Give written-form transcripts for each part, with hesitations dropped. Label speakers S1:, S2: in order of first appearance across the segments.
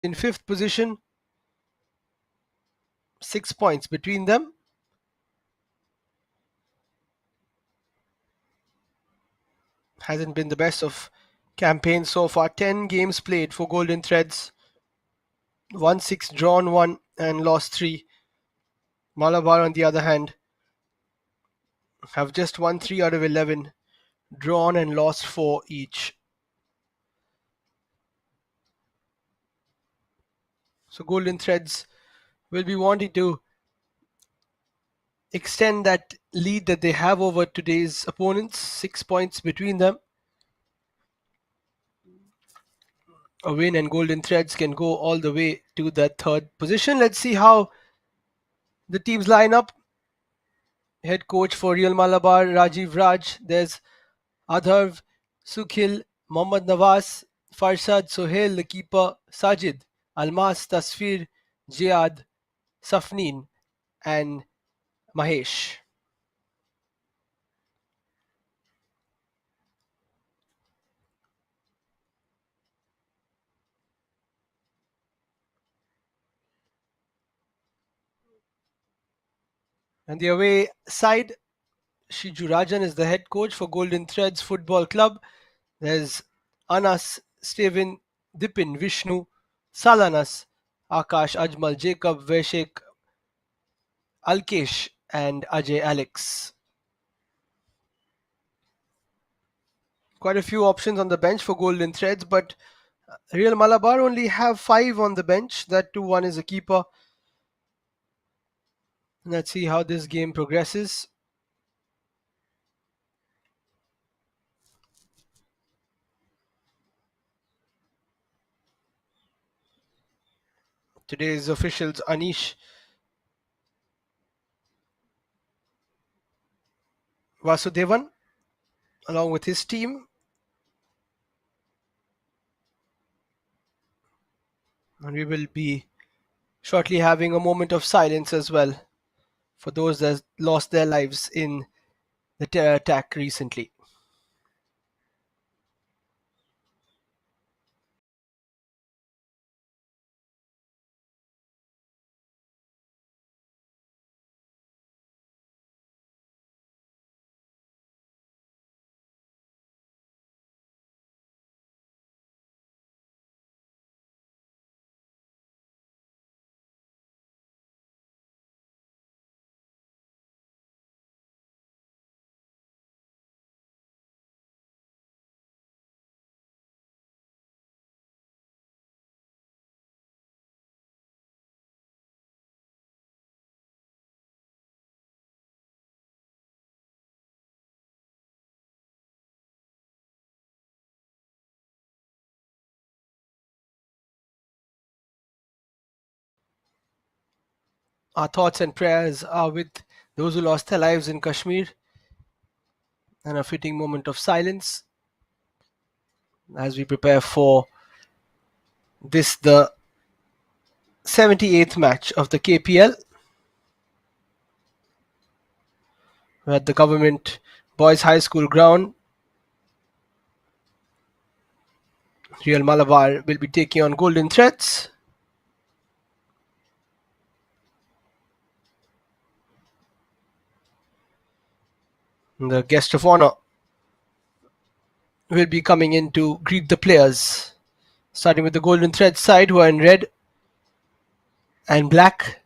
S1: in 5th position, 6 points between them. Hasn't been the best of campaigns so far. 10 games played for Golden Threads, won 6, drawn 1, and lost 3. Malabar, on the other hand, have just won 3 out of 11, drawn and lost 4 each. So Golden Threads will be wanting to extend that lead that they have over today's opponents, 6 points between them. A win and Golden Threads can go all the way to that 3rd position. Let's see how the teams line up. Head coach for Real Malabar, Rajiv Raj. There's Adharv, Sukhil, Mohammad Nawaz, Farsad, Sohail, the keeper, Sajid, Almas, Tasfir, Jihad, Safneen, and Mahesh. And the away side, Shiju Rajan is the head coach for Golden Threads Football Club. There's Anas, Steven, Dipin, Vishnu, Salanas, Akash, Ajmal, Jacob, Veshik, Alkesh, and Ajay Alex. Quite a few options on the bench for Golden Threads, but Real Malabar only have 5 on the bench. That too, one is a keeper. Let's see how this game progresses. Today's officials Anish Vasudevan, along with his team. And we will be shortly having a moment of silence as well for those that lost their lives in the terror attack recently. Our thoughts and prayers are with those who lost their lives in Kashmir, and a fitting moment of silence as we prepare for this, the 78th match of the KPL, at the Government Boys High School ground. Real Malabar will be taking on Golden Threads. The guest of honor will be coming in to greet the players, starting with the Golden Threads side, who are in red and black.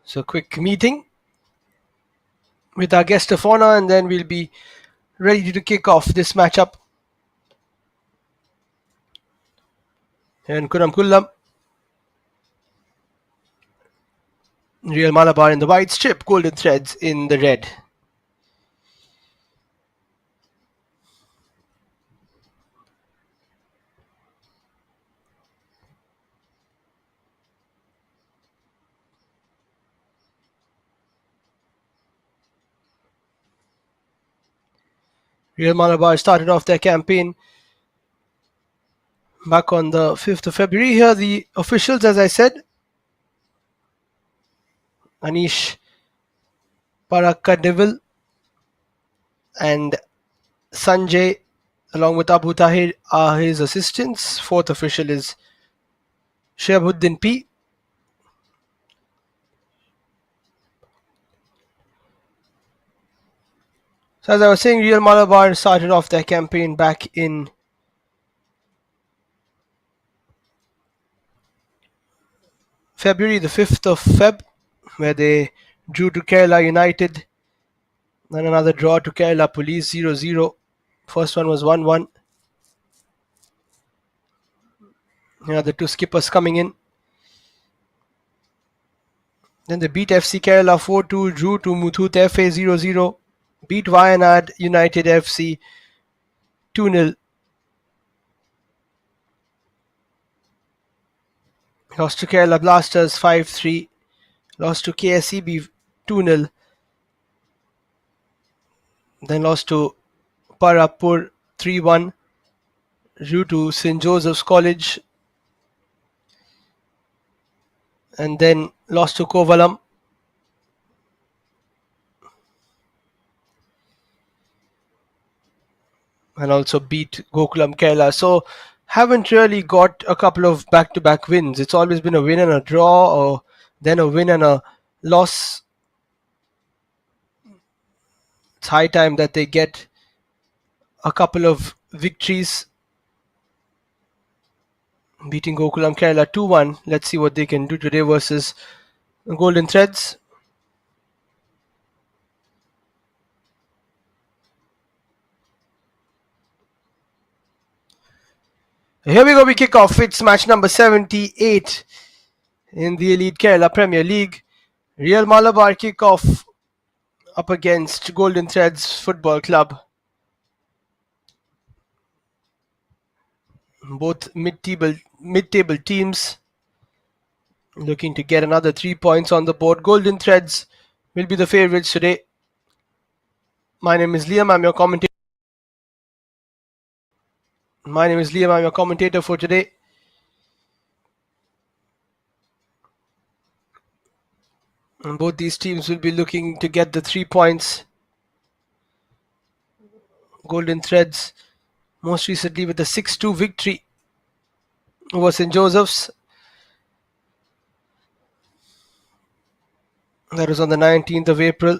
S1: So, quick meeting with our guest of honor, and then we'll be ready to kick off this matchup here in Kuramkullam. Real Malabar in the white strip, Golden Threads in the red. Real Malabar started off their campaign Back on the 5th of February. Here, the officials, as I said, Anish Parakadevil and Sanjay, along with Abu Tahir, are his assistants. Fourth official is Shahabuddin P. So, as I was saying, Real Malabar started off their campaign back in February, the 5th of Feb, where they drew to Kerala United, then another draw to Kerala Police 0-0. First one was 1-1. The two skippers coming in. Then they beat FC Kerala 4-2, drew to Muthoot FA 0-0, beat Wayanad United FC 2-0, lost to Kerala Blasters 5-3, lost to KSEB 2-0, then lost to Parapur 3-1, drew to St. Joseph's College, and then lost to Kovalam. And also beat Gokulam Kerala. So haven't really got a couple of back-to-back wins. It's always been a win and a draw, or then a win and a loss. It's high time that they get a couple of victories, beating Gokulam Kerala 2-1. Let's see what they can do today versus Golden Threads. Here we go, we kick off. It's match number 78 in the Elite Kerala Premier League. Real Malabar kick off up against Golden Threads Football Club. Both mid-table teams looking to get another 3 points on the board. Golden Threads will be the favourites today. My name is Liam. I'm your commentator. I'm your commentator for today. And both these teams will be looking to get the 3 points. Golden Threads most recently with a 6-2 victory over St. Joseph's. That was on the 19th of April.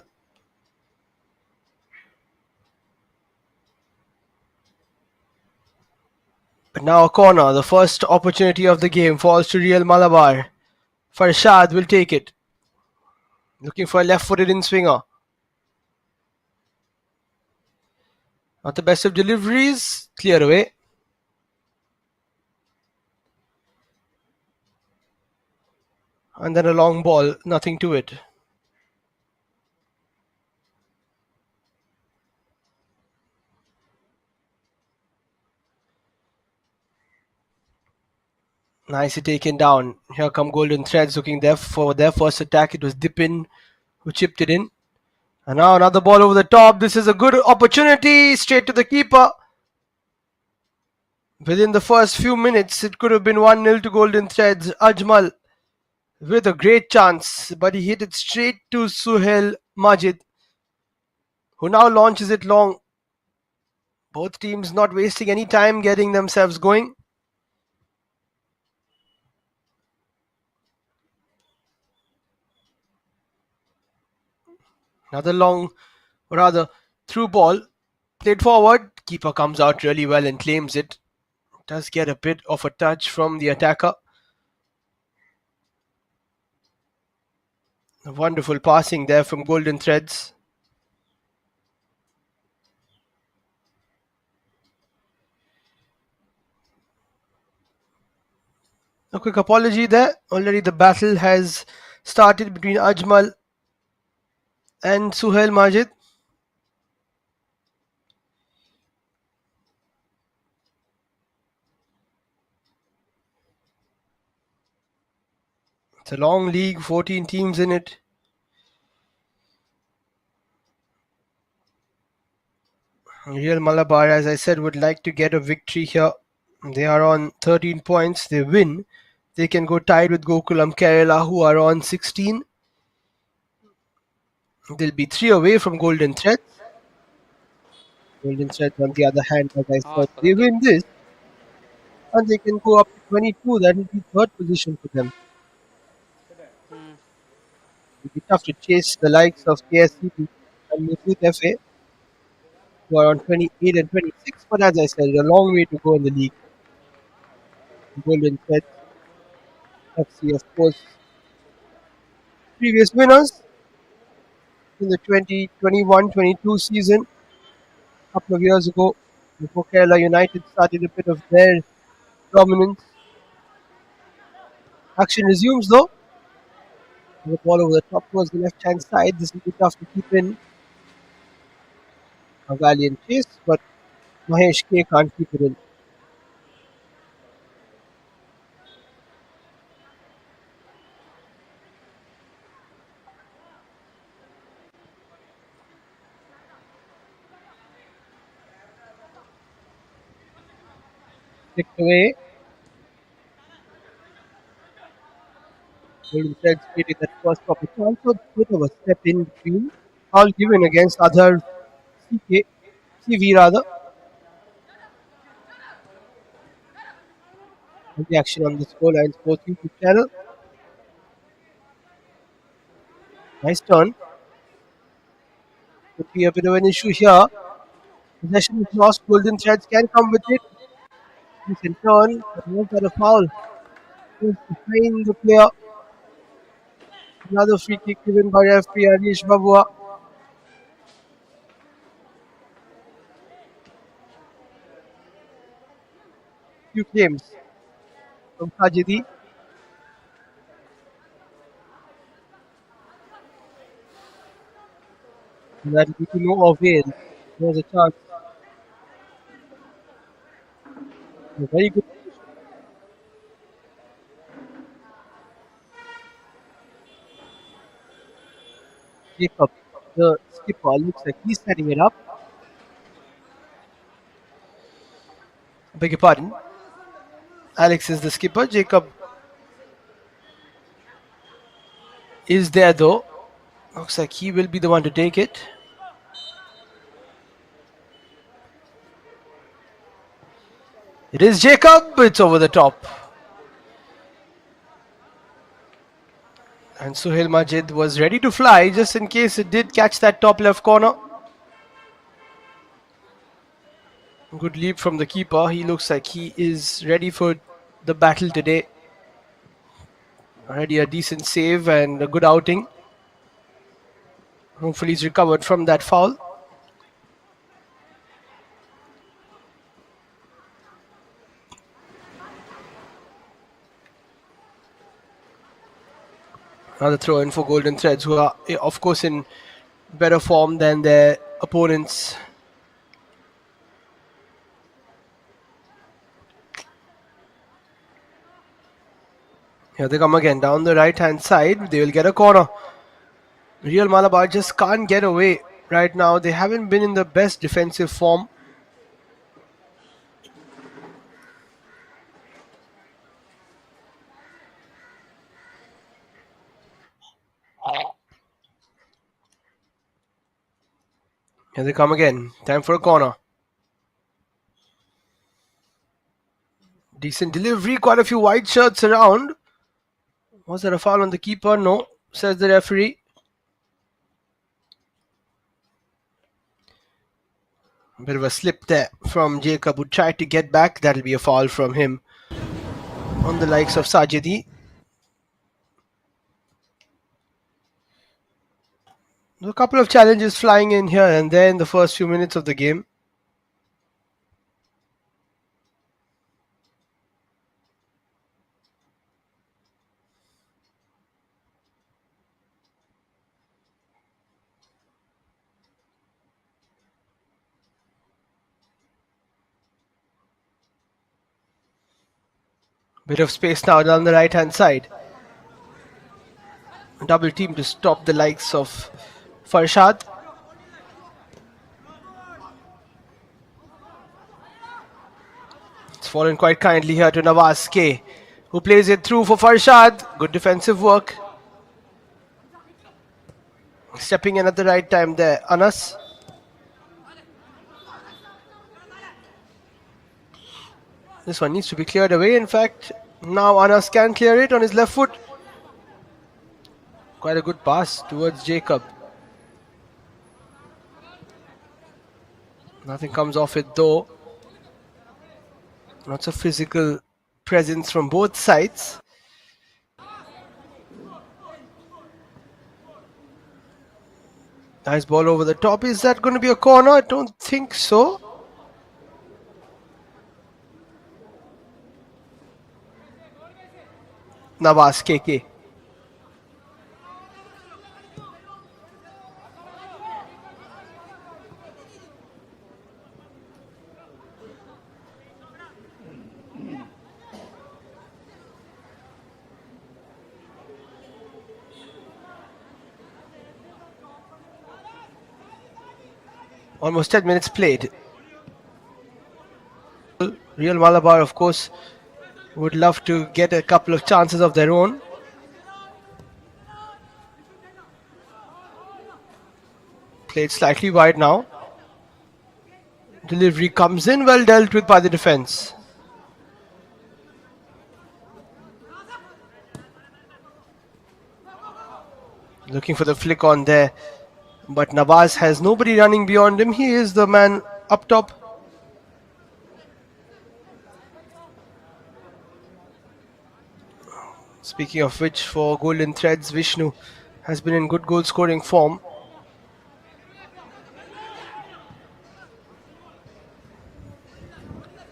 S1: But now a corner. The first opportunity of the game falls to Real Malabar. Farshad will take it. Looking for a left-footed in-swinger. Not the best of deliveries. Clear away. And then a long ball. Nothing to it. Nicely taken down. Here come Golden Threads looking there for their first attack. It was Dipin who chipped it in. And now another ball over the top. This is a good opportunity. Straight to the keeper. Within the first few minutes, it could have been 1-0 to Golden Threads. Ajmal with a great chance, but he hit it straight to Suhail Majid, who now launches it long. Both teams not wasting any time getting themselves going. Another long, or rather, through ball. Played forward. Keeper comes out really well and claims it. Does get a bit of a touch from the attacker. A wonderful passing there from Golden Threads. A quick apology there. Already the battle has started between Ajmal and Suhail Majid. It's a long league, 14 teams in it. Real Malabar, as I said, would like to get a victory here They are on 13 points. They win. They can go tied with Gokulam Kerala, who are on 16. They'll be 3 away from Golden Threads. Golden Threads, on the other hand, as I
S2: Ah,
S1: said,
S2: it's
S1: they
S2: positive.
S1: win this and they can go up to 22. That will be third position for them.
S2: Hmm.
S1: It'll be tough to chase the likes of KSCB and Muthoot FA, who are on 28 and 26. But as I said, a long way to go in the league. Golden Threads FC, of course, previous winners in the 2021-22 season, a couple of years ago, before Kerala United started a bit of their dominance. Action resumes though. The ball over the top towards the left hand side. This will be tough to keep in. A valiant chase, but Mahesh K can't keep it in. Flicked away. Golden Threads created that first proper chance. So a bit of a step in between. All given against other CV rather. And the action on the Scoreline Sports YouTube channel. Nice turn. Could be a bit of an issue here. Possession is lost. Golden Threads can come with it. Decent turn. But was that a foul? Just behind the player. Another free kick given by referee Anish Babua. Few claims from Sajidi. That will be to no avail. There's a chance. A very good position. Jacob, the skipper, looks like he's setting it up. Beg your pardon. Alex is the skipper. Jacob is there though. Looks like he will be the one to take it. It is Jacob. It's over the top. And Suhail Majid was ready to fly just in case it did catch that top left corner. Good leap from the keeper. He looks like he is ready for the battle today. Already a decent save and a good outing. Hopefully he's recovered from that foul. Another throw in for Golden Threads, who are, of course, in better form than their opponents. Here they come again down the right hand side. They will get a corner. Real Malabar just can't get away right now. They haven't been in the best defensive form. Here they come again. Time for a corner. Decent delivery. Quite a few white shirts around. Was there a foul on the keeper? No, says the referee. A bit of a slip there from Jacob, who tried to get back. That'll be a foul from him on the likes of Sajidi. A couple of challenges flying in here and there in the first few minutes of the game. Bit of space now down the right hand side. Double team to stop the likes of Farshad. It's fallen quite kindly here to Nawaz K, who plays it through for Farshad. Good defensive work. Stepping in at the right time there. Anas. This one needs to be cleared away. In fact, now Anas can clear it on his left foot. Quite a good pass towards Jacob. Nothing comes off it though. Lots of physical presence from both sides. Nice ball over the top. Is that going to be a corner? I don't think so. Nawaz KK. Almost 10 minutes played. Real Malabar, of course, would love to get a couple of chances of their own. Played slightly wide now. Delivery comes in, well dealt with by the defense. Looking for the flick on there. But Nawaz has nobody running beyond him. He is the man up top. Speaking of which, for Golden Threads, Vishnu has been in good goal scoring form.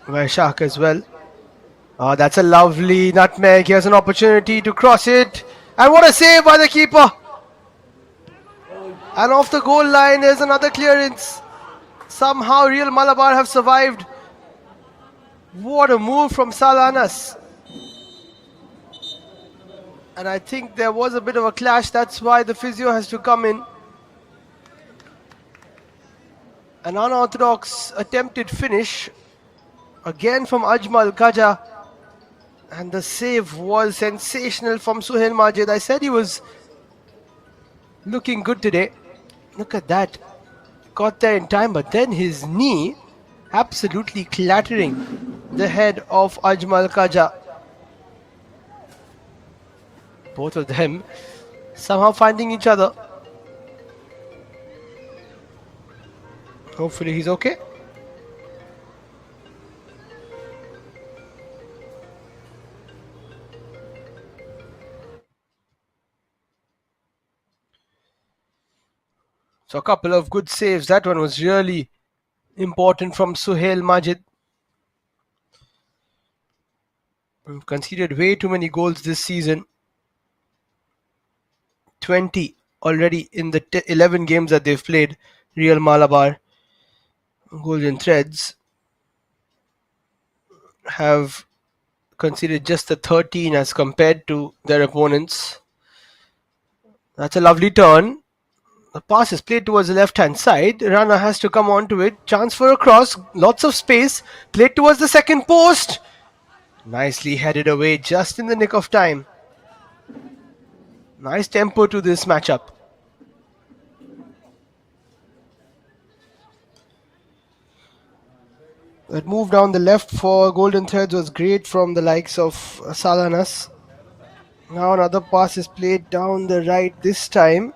S1: Vaishak as well. Oh, that's a lovely nutmeg. Here's an opportunity to cross it. And what a save by the keeper. And off the goal line, there's another clearance. Somehow Real Malabar have survived. What a move from Salanas. And I think there was a bit of a clash. That's why the physio has to come in. An unorthodox attempted finish. Again from Ajmal Kaja. And the save was sensational from Suhail Majid. I said he was looking good today. Look at that. Got there in time, but then his knee absolutely clattering the head of Ajmal Kaja. Both of them somehow finding each other. Hopefully he's okay. So a couple of good saves. That one was really important from Suhail Majid. We've conceded way too many goals this season. 20 already in the 11 games that they've played. Real Malabar. Golden Threads have conceded just the 13 as compared to their opponents. That's a lovely turn. The pass is played towards the left-hand side. Rana has to come onto it. Chance for a cross. Lots of space. Played towards the second post. Nicely headed away just in the nick of time. Nice tempo to this matchup. That move down the left for Golden Threads was great from the likes of Salanas. Now another pass is played down the right this time.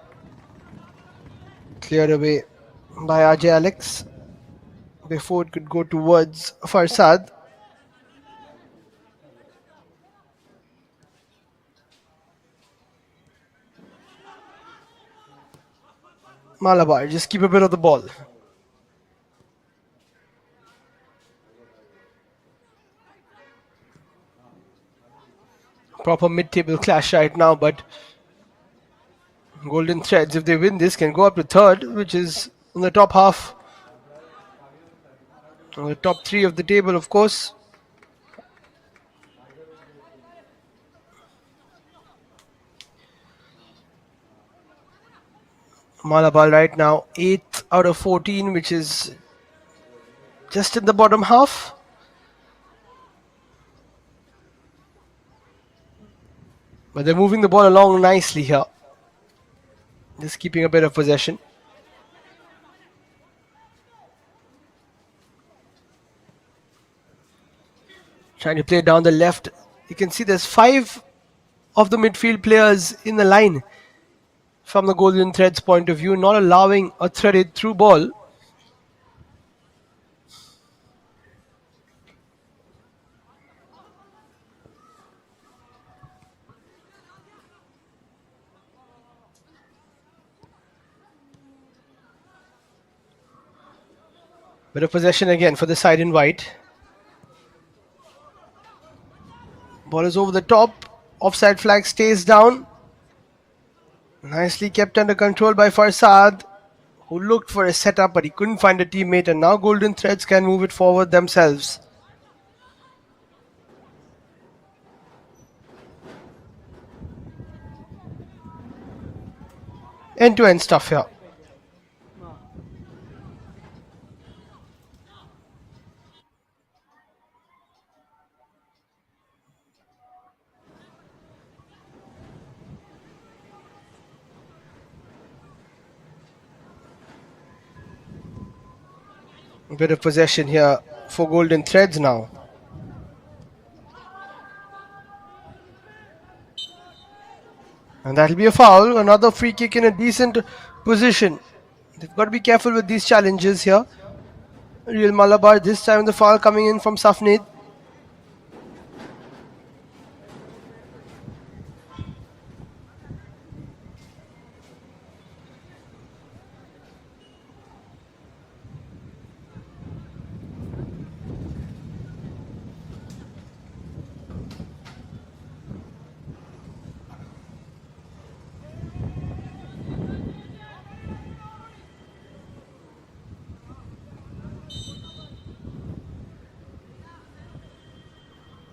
S1: Cleared away by Ajay Alex before it could go towards Farsad. Malabar, just keep a bit of the ball. Proper mid-table clash right now, but Golden Threads, if they win this, can go up to third, which is in the top half. The top three of the table, of course. Malabar right now 8th out of 14, which is just in the bottom half. But they're moving the ball along nicely here. Just keeping a bit of possession. Trying to play down the left. You can see there's 5 of the midfield players in the line from the Golden Threads point of view, not allowing a threaded through ball. Bit of possession again for the side in white. Ball is over the top. Offside flag stays down. Nicely kept under control by Farsad, who looked for a setup but he couldn't find a teammate, and now Golden Threads can move it forward themselves. End-to-end stuff here.
S2: Ah.
S1: A bit of possession here for Golden Threads now. And that'll be a foul. Another free kick in a decent position. They've got to be careful with these challenges here. Real Malabar, this time the foul coming in from Safnid.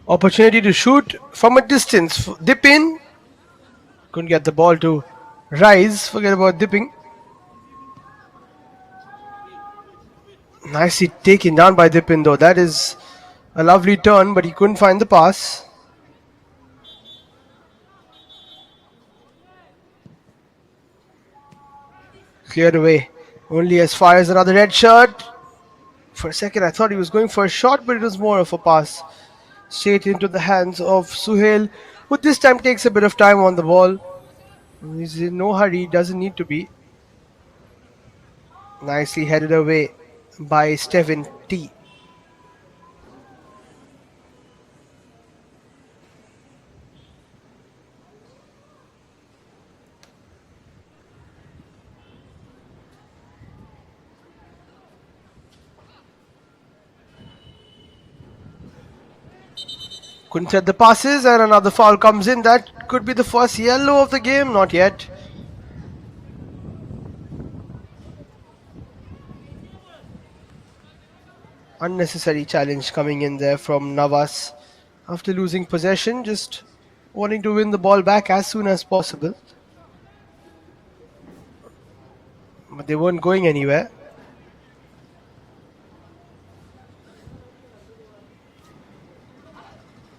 S1: Opportunity to shoot from a distance. Dip in. Couldn't get the ball to rise. Forget about dipping. Nicely taken down by Dipin though. That is a lovely turn, but he couldn't find the pass. Cleared away. Only as far as another red shirt. For a second, I thought he was going for a shot, but it was more of a pass. Straight into the hands of Suhail, who this time takes a bit of time on the ball. He's in no hurry, doesn't need to be. Nicely headed away by Stephen T. Couldn't set the passes, and another foul comes in. That could be the first yellow of the game, not yet. Unnecessary challenge coming in there from Navas after losing possession, just wanting to win the ball back as soon as possible. But they weren't going anywhere.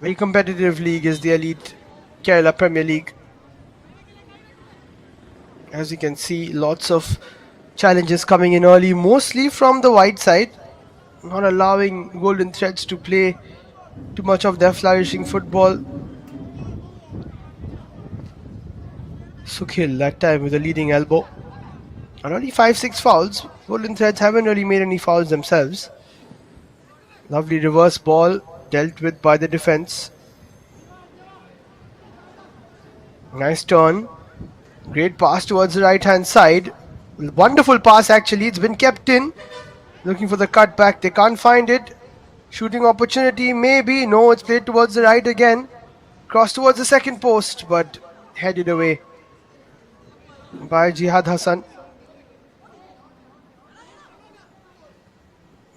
S1: Very competitive league is the elite Kerala Premier League. As you can see, lots of challenges coming in early, mostly from the wide side, not allowing Golden Threads to play too much of their flourishing football. Sukhil that time with a leading elbow. And only 5-6 fouls. Golden Threads haven't really made any fouls themselves. Lovely reverse ball dealt with by the defense. Nice turn. Great pass towards the right hand side. Wonderful pass actually. It's been kept in. Looking for the cutback. They can't find it. Shooting opportunity maybe. No, it's played towards the right again. Cross towards the second post, but headed away by Jihad Hassan.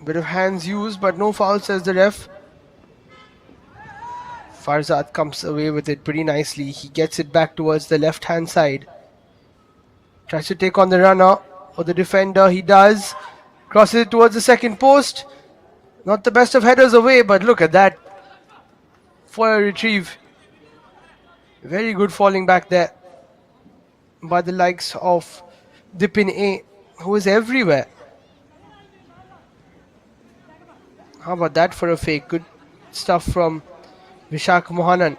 S1: Bit of hands used, but no foul, says the ref. Farzad comes away with it pretty nicely. He gets it back towards the left hand side. Tries to take on the runner or the defender. He does. Crosses it towards the second post. Not the best of headers away, but look at that. For a retrieve. Very good falling back there by the likes of Dipin A, who is everywhere. How about that for a fake? Good stuff from Vishak Mohanan.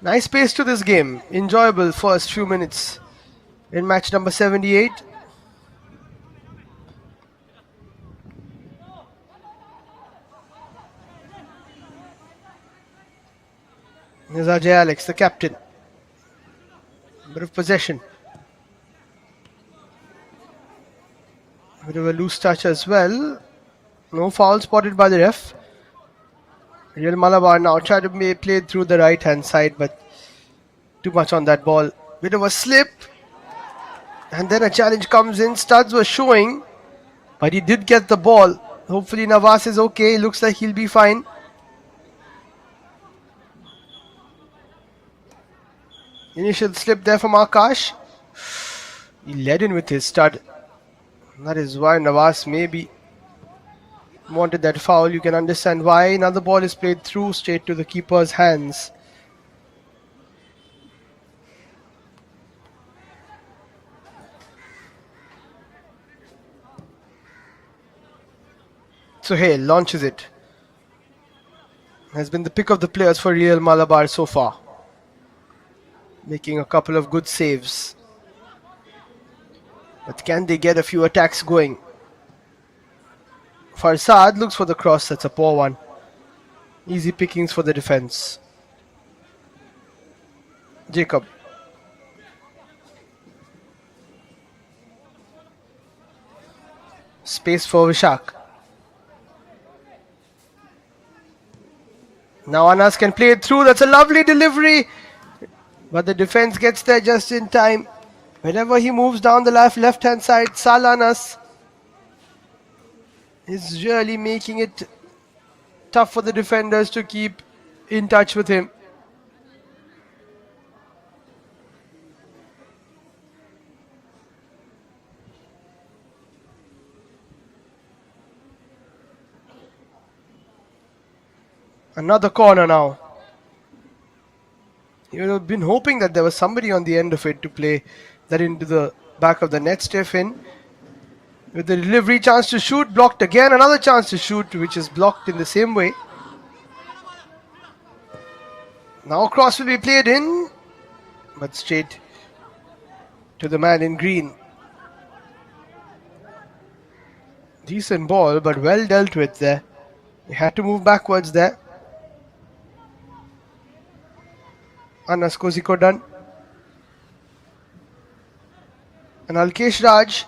S1: Nice pace to this game. Enjoyable first few minutes in match number 78. Here's Ajay Alex, the captain. Bit of possession. Bit of a loose touch as well. No foul spotted by the ref. Real Malabar now try to play through the right hand side, but too much on that ball. Bit of a slip. And then a challenge comes in. Studs was showing, but he did get the ball. Hopefully Navas is okay. Looks like he'll be fine. Initial slip there from Akash. He led in with his stud. That is why Navas maybe wanted that foul. You can understand why. Another ball is played through straight to the keeper's hands. Sohail launches it. Has been the pick of the players for Real Malabar so far. Making a couple of good saves. But can they get a few attacks going? Farsad looks for the cross. That's a poor one. Easy pickings for the defense. Jacob. Space for Vishak. Now Anas can play it through. That's a lovely delivery. But the defense gets there just in time. Whenever he moves down the left hand side, Sal Anas is really making it tough for the defenders to keep in touch with him. Another corner now. You would have been hoping that there was somebody on the end of it to play that into the back of the net. Stefan with the delivery, chance to shoot, blocked again. Another chance to shoot, which is blocked in the same way. Now cross will be played in, but straight to the man in green. Decent ball, but well dealt with there. He had to move backwards there. Anas Kozhikode and Alkesh Raj,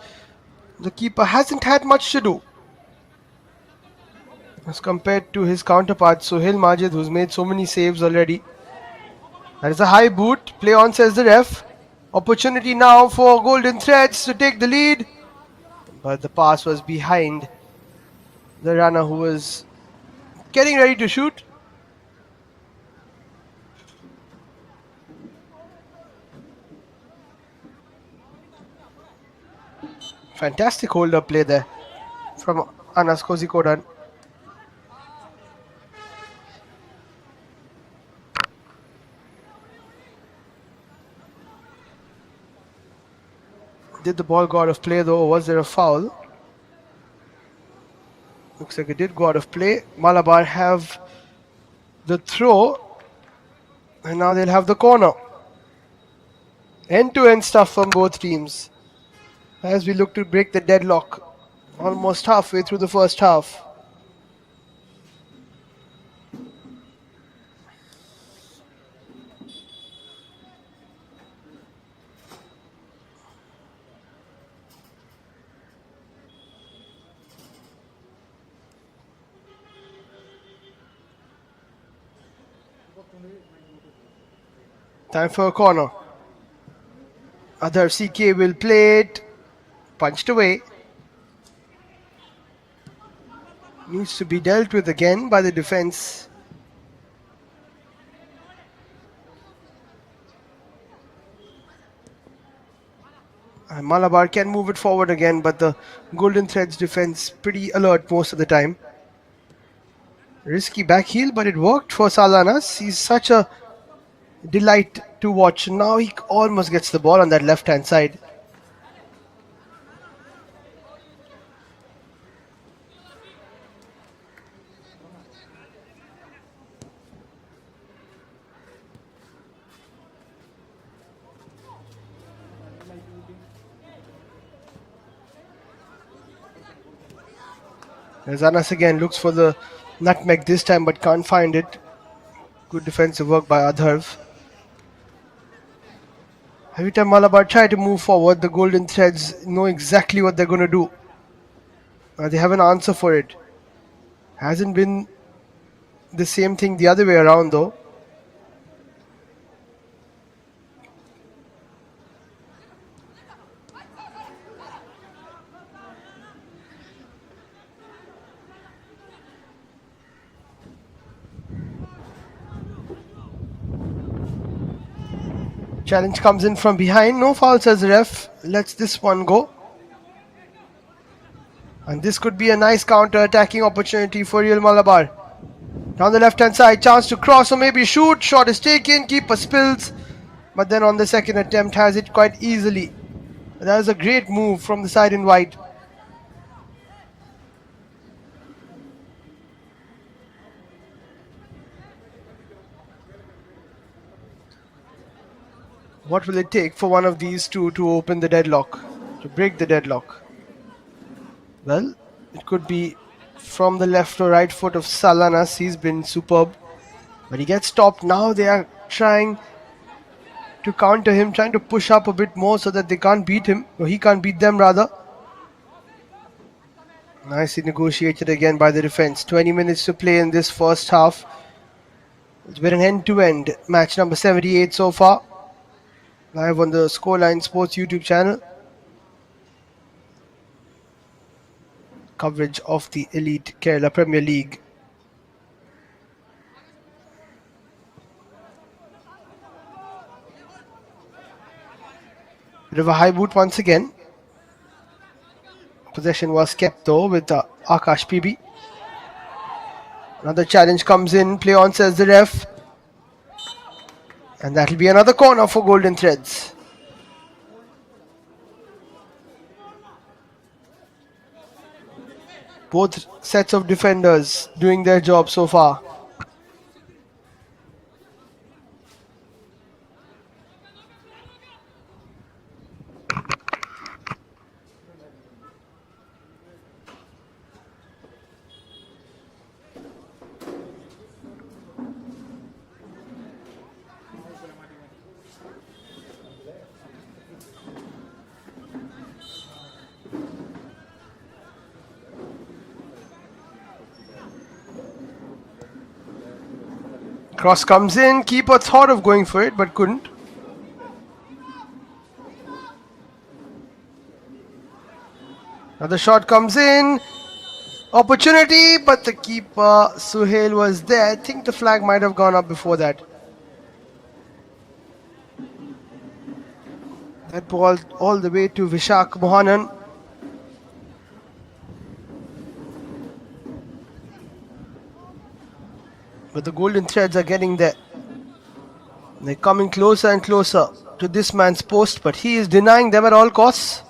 S1: the keeper, hasn't had much to do as compared to his counterpart Sohail Majid, who's made so many saves already. That is a high boot. Play on, says the ref. Opportunity now for Golden Threads to take the lead, but the pass was behind the runner who was getting ready to shoot. Fantastic hold-up play there from Anas Kozhikode. Did the ball go out of play though, or was there a foul? Looks like it did go out of play. Malabar have the throw, and now they'll have the corner. End-to-end stuff from both teams as we look to break the deadlock almost halfway through the first half. Time for a corner. Other CK will play it. Punched away. Needs to be dealt with again by the defense. And Malabar can move it forward again, but the Golden Threads defense pretty alert most of the time. Risky back heel, but it worked for Salanas. He's such a delight to watch. Now he almost gets the ball on that left hand side. As Anas again looks for the nutmeg this time but can't find it. Good defensive work by Adharv. Every time Malabar try to move forward, the Golden Threads know exactly what they're going to do. They have an answer for it. Hasn't been the same thing the other way around though. Challenge comes in from behind. No foul, says the ref. Lets this one go. And this could be a nice counter-attacking opportunity for Real Malabar. Down the left-hand side, chance to cross or maybe shoot. Shot is taken, keeper spills. But then on the second attempt has it quite easily. That was a great move from the side in white. What will it take for one of these two to open the deadlock, to break the deadlock? Well, it could be from the left or right foot of Salanas. He's been superb. But he gets stopped. Now they are trying to counter him, trying to push up a bit more so that they can't beat him, or he can't beat them rather. Nicely negotiated again by the defense. 20 minutes to play in this first half. It's been an end-to-end match number 78 so far. Live on the Scoreline Sports YouTube channel. Coverage of the elite Kerala Premier League. Bit of a high boot once again. Possession was kept though with Akash PB. Another challenge comes in. Play on, says the ref. And that'll be another corner for Golden Threads. Both sets of defenders doing their job so far. Cross comes in. Keeper thought of going for it but couldn't. Another shot comes in. Opportunity, but the keeper Suhail was there. I think the flag might have gone up before that. That ball all the way to Vishak Mohanan. But the Golden Threads are getting there. They're coming closer and closer to this man's post, but he is denying them at all costs.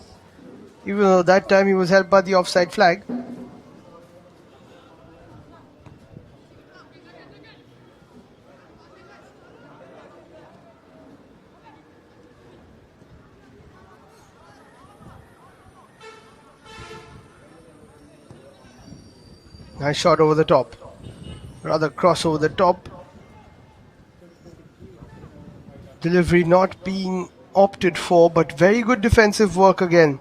S1: Even though that time he was helped by the offside flag. Nice shot over the top. Rather cross over the top. Delivery not being opted for, but very good defensive work again.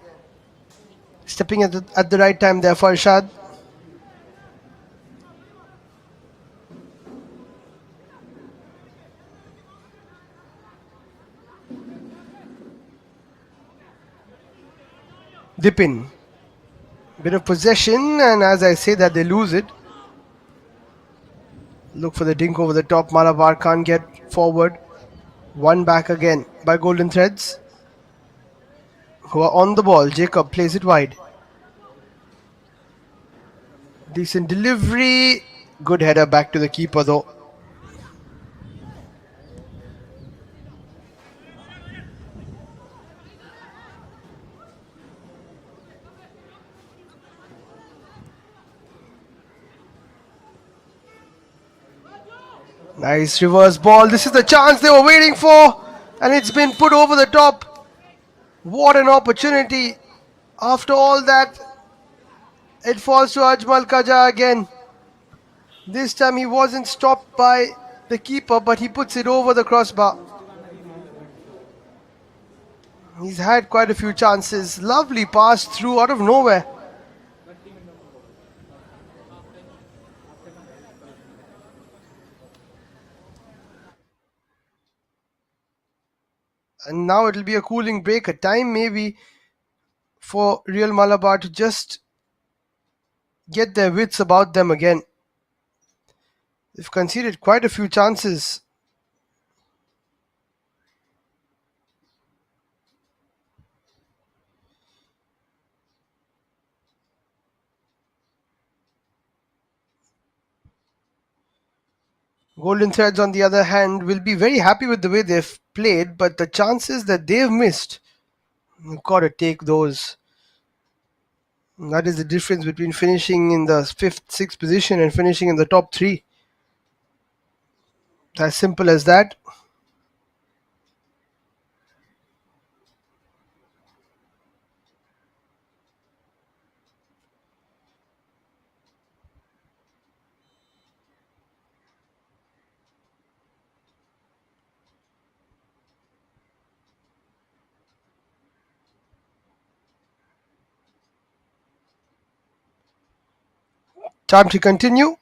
S1: Stepping at the right time there for Arshad. Dip in. Bit of possession, and as I say that, they lose it. Look for the dink over the top. Malabar can't get forward. One back again by Golden Threads, who are on the ball. Jacob plays it wide. Decent delivery. Good header back to the keeper though. Nice reverse ball. This is the chance they were waiting for, and it's been put over the top. What an opportunity. After all that, it falls to Ajmal Kaja again. This time he wasn't stopped by the keeper, but he puts it over the crossbar. He's had quite a few chances. Lovely pass through out of nowhere. And now it'll be a cooling break, a time maybe for Real Malabar to just get their wits about them again. They've conceded quite a few chances. Golden Threads, on the other hand, will be very happy with the way they've played, but the chances that they've missed, you've got to take those. That is the difference between finishing in the fifth, sixth position and finishing in the top three. As simple as that. Time to continue.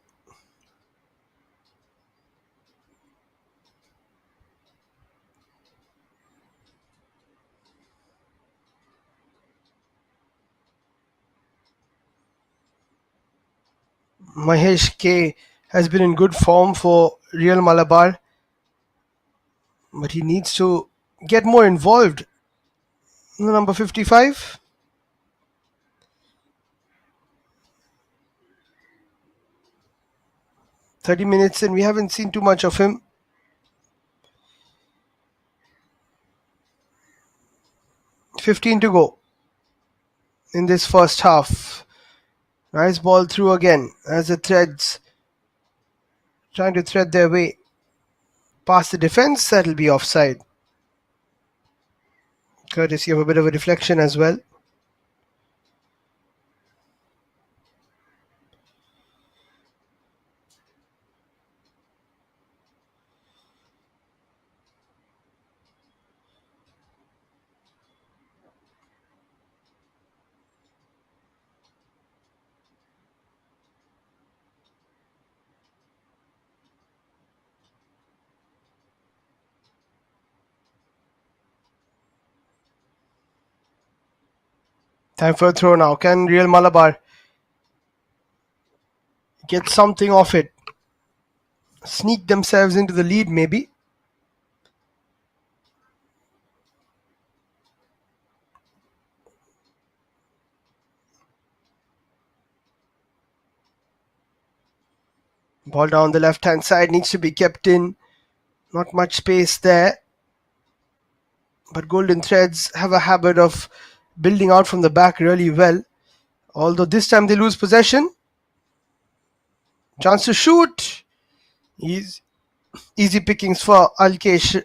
S1: Mahesh K has been in good form for Real Malabar, but he needs to get more involved. Number 55. 30 minutes and we haven't seen too much of him. 15 to go in this first half. Nice ball through again as the Threads trying to thread their way past the defense. That'll be offside. Courtesy of a bit of a deflection as well. Time for a throw now. Can Real Malabar get something off it? Sneak themselves into the lead maybe. Ball down the left hand side needs to be kept in. Not much space there. But Golden Threads have a habit of building out from the back really well. Although this time they lose possession. Chance to shoot. Easy pickings for Alkesh.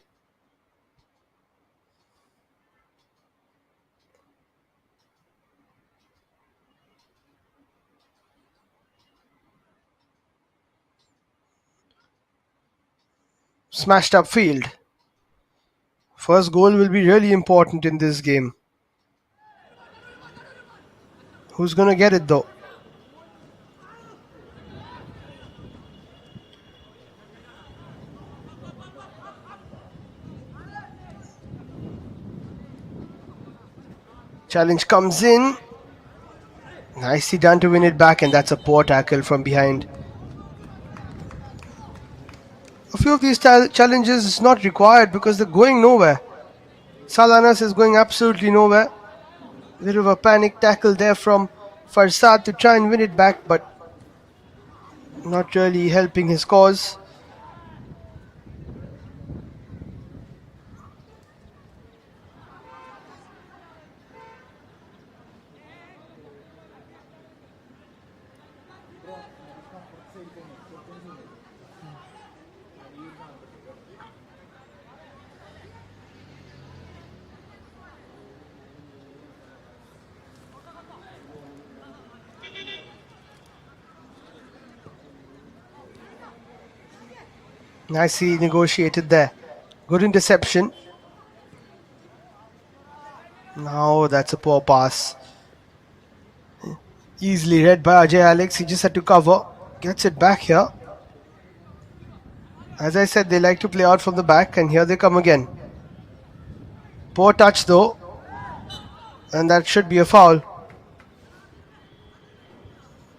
S1: Smashed up field. First goal will be really important in this game. Who's going to get it though? Challenge comes in. Nicely done to win it back, and that's a poor tackle from behind. A few of these challenges is not required because they're going nowhere. Salanas is going absolutely nowhere. A bit of a panic tackle there from Farsad to try and win it back, but not really helping his cause. Nicely negotiated there. Good interception. Now that's a poor pass. Easily read by Ajay Alex. He just had to cover. Gets it back here. As I said, they like to play out from the back, and here they come again. Poor touch though, and that should be a foul.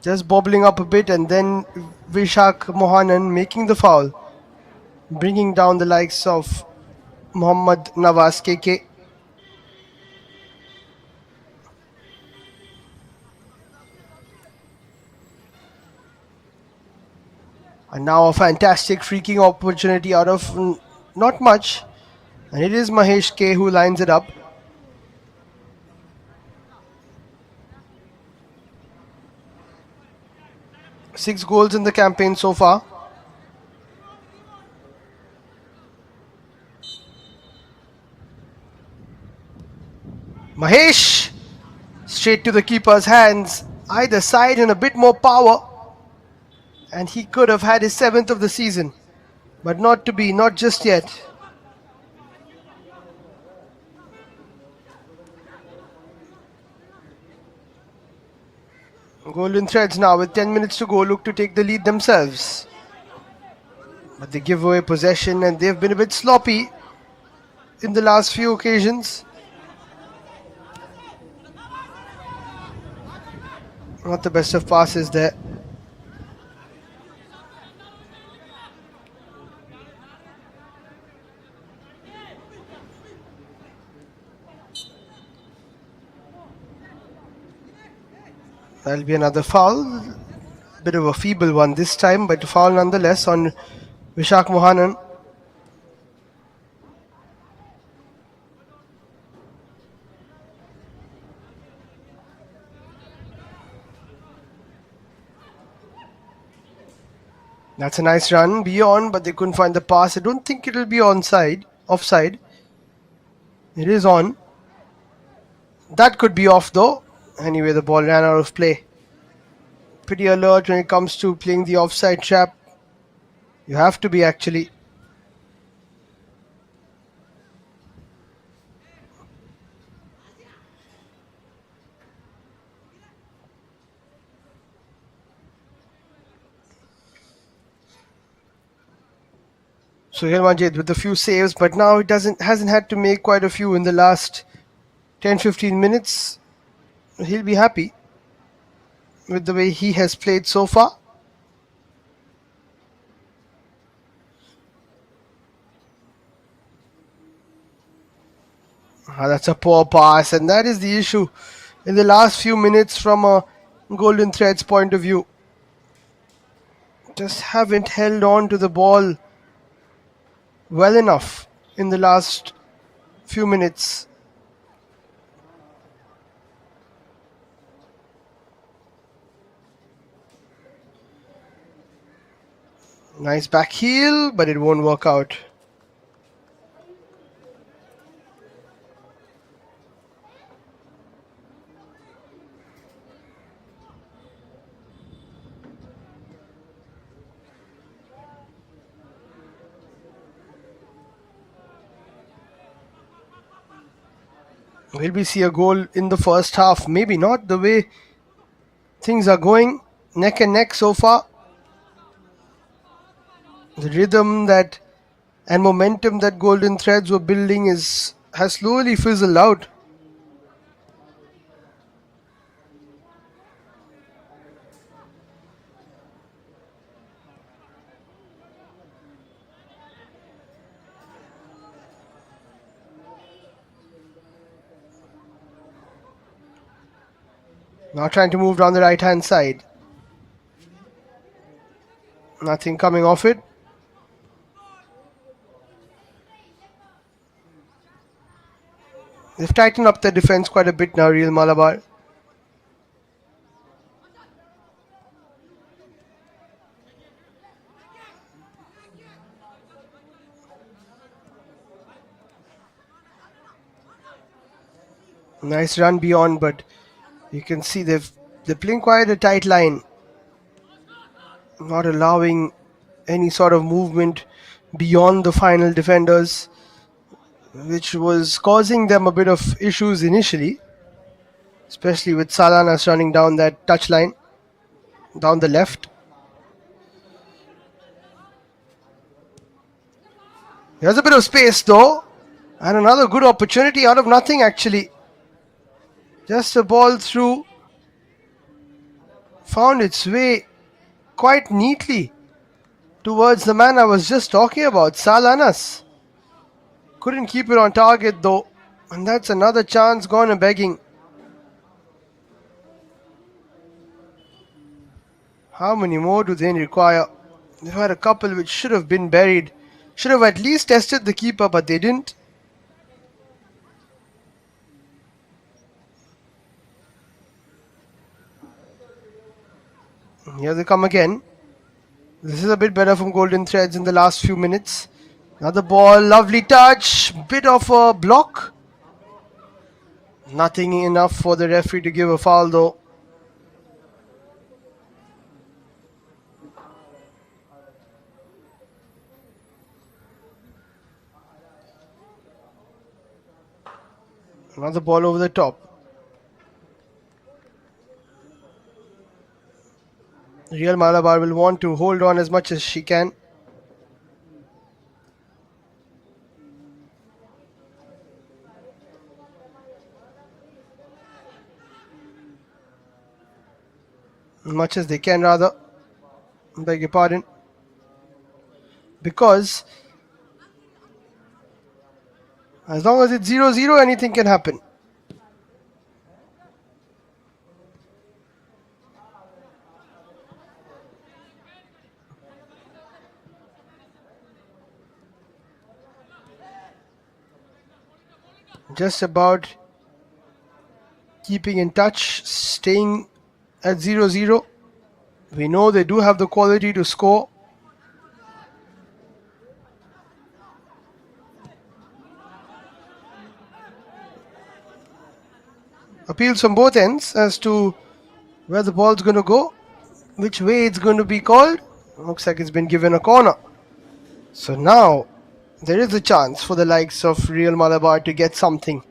S1: Just bobbling up a bit, and then Vishak Mohanan making the foul, bringing down the likes of Mohammad Nawaz KK. And now a fantastic freaking opportunity out of not much. And it is Mahesh K who lines it up. Six goals in the campaign so far. Mahesh! Straight to the keeper's hands. Either side and a bit more power. And he could have had his seventh of the season. But not to be, not just yet. Golden Threads now with 10 minutes to go look to take the lead themselves. But they give away possession and they've been a bit sloppy in the last few occasions. Not the best of passes there. That'll be another foul. Bit of a feeble one this time, but a foul nonetheless on Vishak Mohanan. That's a nice run beyond, but they couldn't find the pass. I don't think it'll be onside, offside. It is on. That could be off though. Anyway, the ball ran out of play. Pretty alert when it comes to playing the offside trap. You have to be actually. Suhail Majid with a few saves, but now it hasn't had to make quite a few in the last 10-15 minutes. He'll be happy with the way he has played so far. That's a poor pass, and that is the issue in the last few minutes from a Golden Threads point of view. Just haven't held on to the ball well enough in the last few minutes. Nice back heel, but it won't work out. Will we see a goal in the first half? Maybe not. The way things are going, neck and neck so far. The rhythm that and momentum that Golden Threads were building has slowly fizzled out. Now trying to move down the right hand side. Nothing coming off it. They've tightened up their defense quite a bit now, Real Malabar. Nice run beyond, but you can see they're playing quite a tight line, not allowing any sort of movement beyond the final defenders, which was causing them a bit of issues initially, especially with Salanas running down that touchline, down the left. There's a bit of space though, and another good opportunity out of nothing actually. Just a ball through, found its way quite neatly towards the man I was just talking about, Salanas. Couldn't keep it on target though, and that's another chance gone a begging. How many more do they require? They've had a couple which should have been buried. Should have at least tested the keeper, but they didn't. Here they come again. This is a bit better from Golden Threads in the last few minutes. Another ball, lovely touch, bit of a block. Nothing enough for the referee to give a foul though. Another ball over the top. Real Malabar will want to hold on as much as she can. As much as they can rather. Beg your pardon. Because as long as it's 0-0, anything can happen. Just about keeping in touch, staying at 0-0. We know they do have the quality to score. Appeals from both ends as to where the ball's going to go, which way it's going to be called. Looks like it's been given a corner. So now there is a chance for the likes of Real Malabar to get something.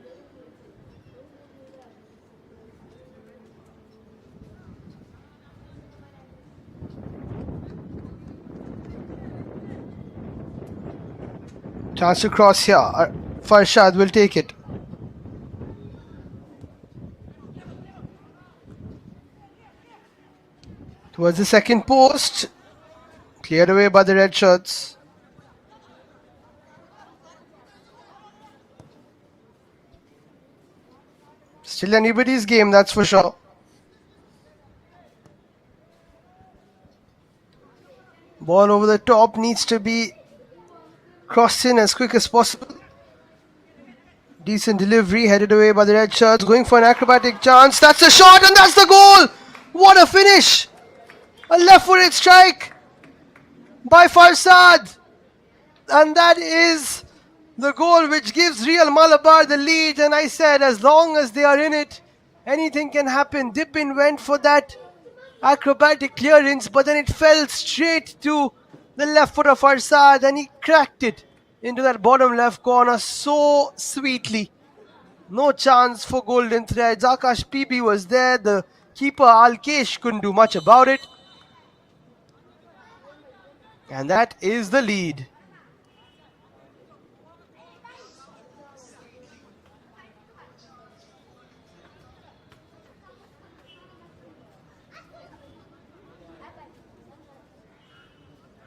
S1: Chance to cross here. Farshad will take it. Towards the second post. Cleared away by the red shirts. Still anybody's game, that's for sure. Ball over the top needs to be crossed in as quick as possible. Decent delivery, headed away by the red shirts, going for an acrobatic chance. That's the shot and that's the goal! What a finish! A left-footed strike by Farsad. And that is the goal which gives Real Malabar the lead. And I said, as long as they are in it, anything can happen. Dipin went for that acrobatic clearance, but then it fell straight to the left foot of Farsad and he cracked it into that bottom left corner so sweetly. No chance for Golden Threads. Akash PB was there. The keeper Alkesh couldn't do much about it. And that is the lead.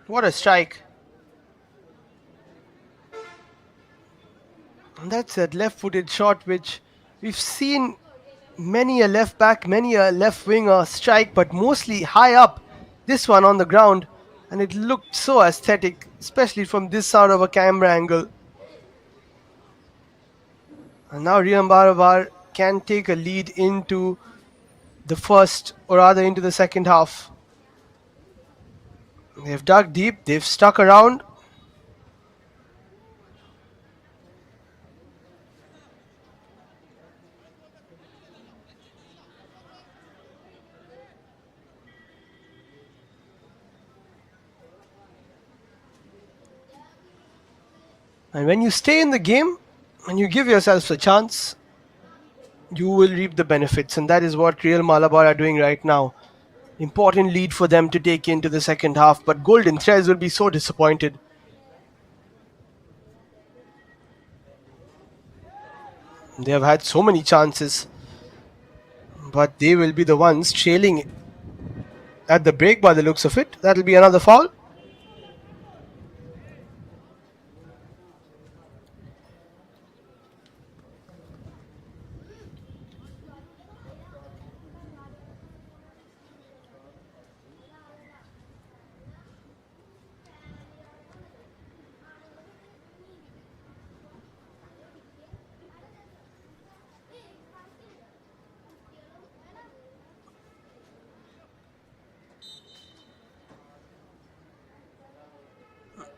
S1: What a strike. And that's that left-footed shot which we've seen many a left back, many a left winger strike, but mostly high up. This one on the ground. and it looked so aesthetic, especially from this side of a camera angle. And now Real Malabar can take a lead into the first, or rather into the second half. They've dug deep, they've stuck around, and when you stay in the game and you give yourself a chance, you will reap the benefits, and that is what Real Malabar are doing right now. Important lead for them to take into the second half, but Golden Threads will be so disappointed. They have had so many chances, but they will be the ones trailing at the break by the looks of it. That'll be another foul.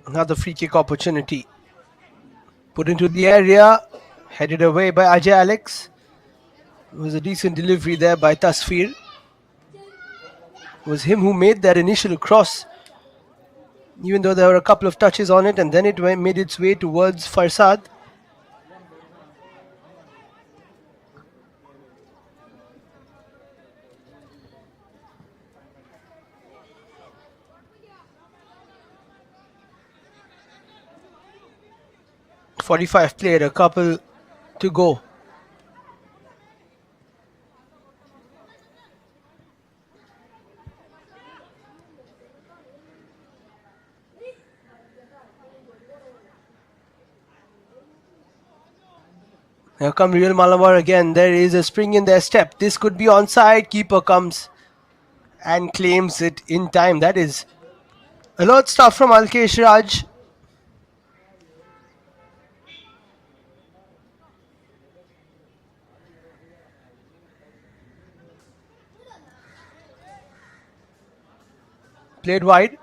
S1: Another free kick opportunity. Put into the area, headed away by Ajay Alex. It was a decent delivery there by Tasfir. It was him who made that initial cross, even though there were a couple of touches on it, and then it made its way towards Farsad. 45 played, a couple to go. Here come Real Malabar again. There is a spring in their step. This could be onside. Keeper comes and claims it in time. That is alert stuff from Alkesh Raj. Played wide.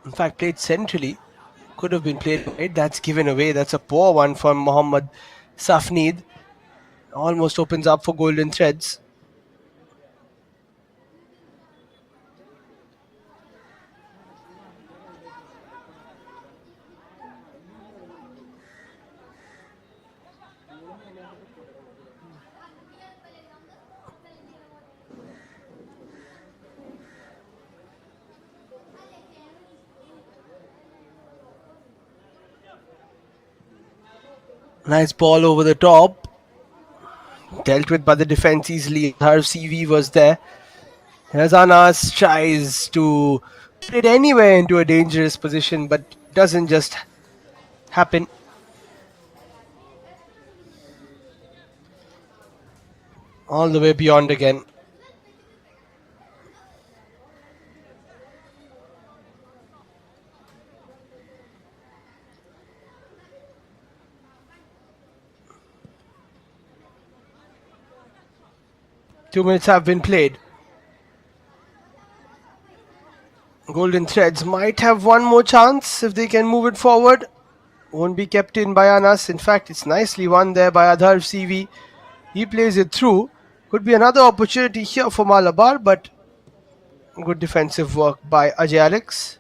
S1: In fact, played centrally. Could have been played wide. That's given away. That's a poor one from Mohammad Safneed. Almost opens up for Golden Threads. Nice ball over the top. Dealt with by the defense easily. Her CV was there. Here's Anas, tries to put it anywhere into a dangerous position, but doesn't just happen. All the way beyond again. Two minutes have been played. Golden Threads might have one more chance if they can move it forward. Won't be kept in by Anas. In fact, it's nicely won there by Adhar CV. He plays it through. Could be another opportunity here for Malabar, but good defensive work by Ajay Alex.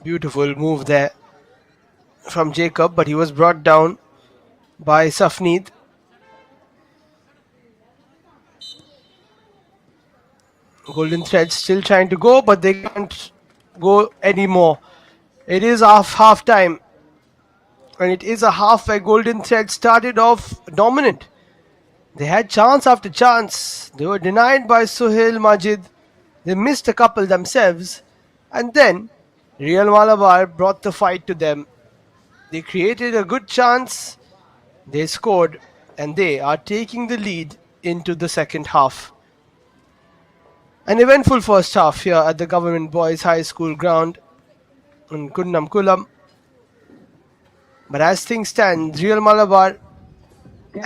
S1: Beautiful move there from Jacob, but he was brought down by Safneed. Golden Threads still trying to go, but they can't go anymore. It is half time, and it is a half where Golden Threads started off dominant. They had chance after chance. They were denied by Sohail Majid. They missed a couple themselves, and then Real Malabar brought the fight to them. They created a good chance, they scored, and they are taking the lead into the second half. An eventful first half here at the Government Boys High School ground in Kunnamkulam. But as things stand, Real Malabar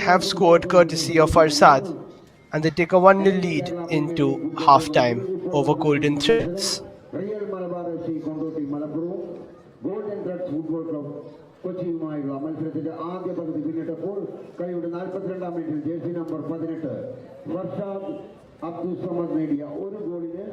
S1: have scored courtesy of Farsad, and they take a 1-0 lead into half-time over Golden Threads.
S3: Real Malabar FC Kondotty മലപ്പുറവും golden threads football club കൊച്ചിയുമായുള്ള മത്സരത്തിന്റെ ആദ്യ പകുതി പിന്നിട്ടപ്പോൾ കളിയുടെ 42-ാം മിനിറ്റിൽ jersey number 18 Farshad Abdul Samad നേടിയ ഒരു ഗോളിന്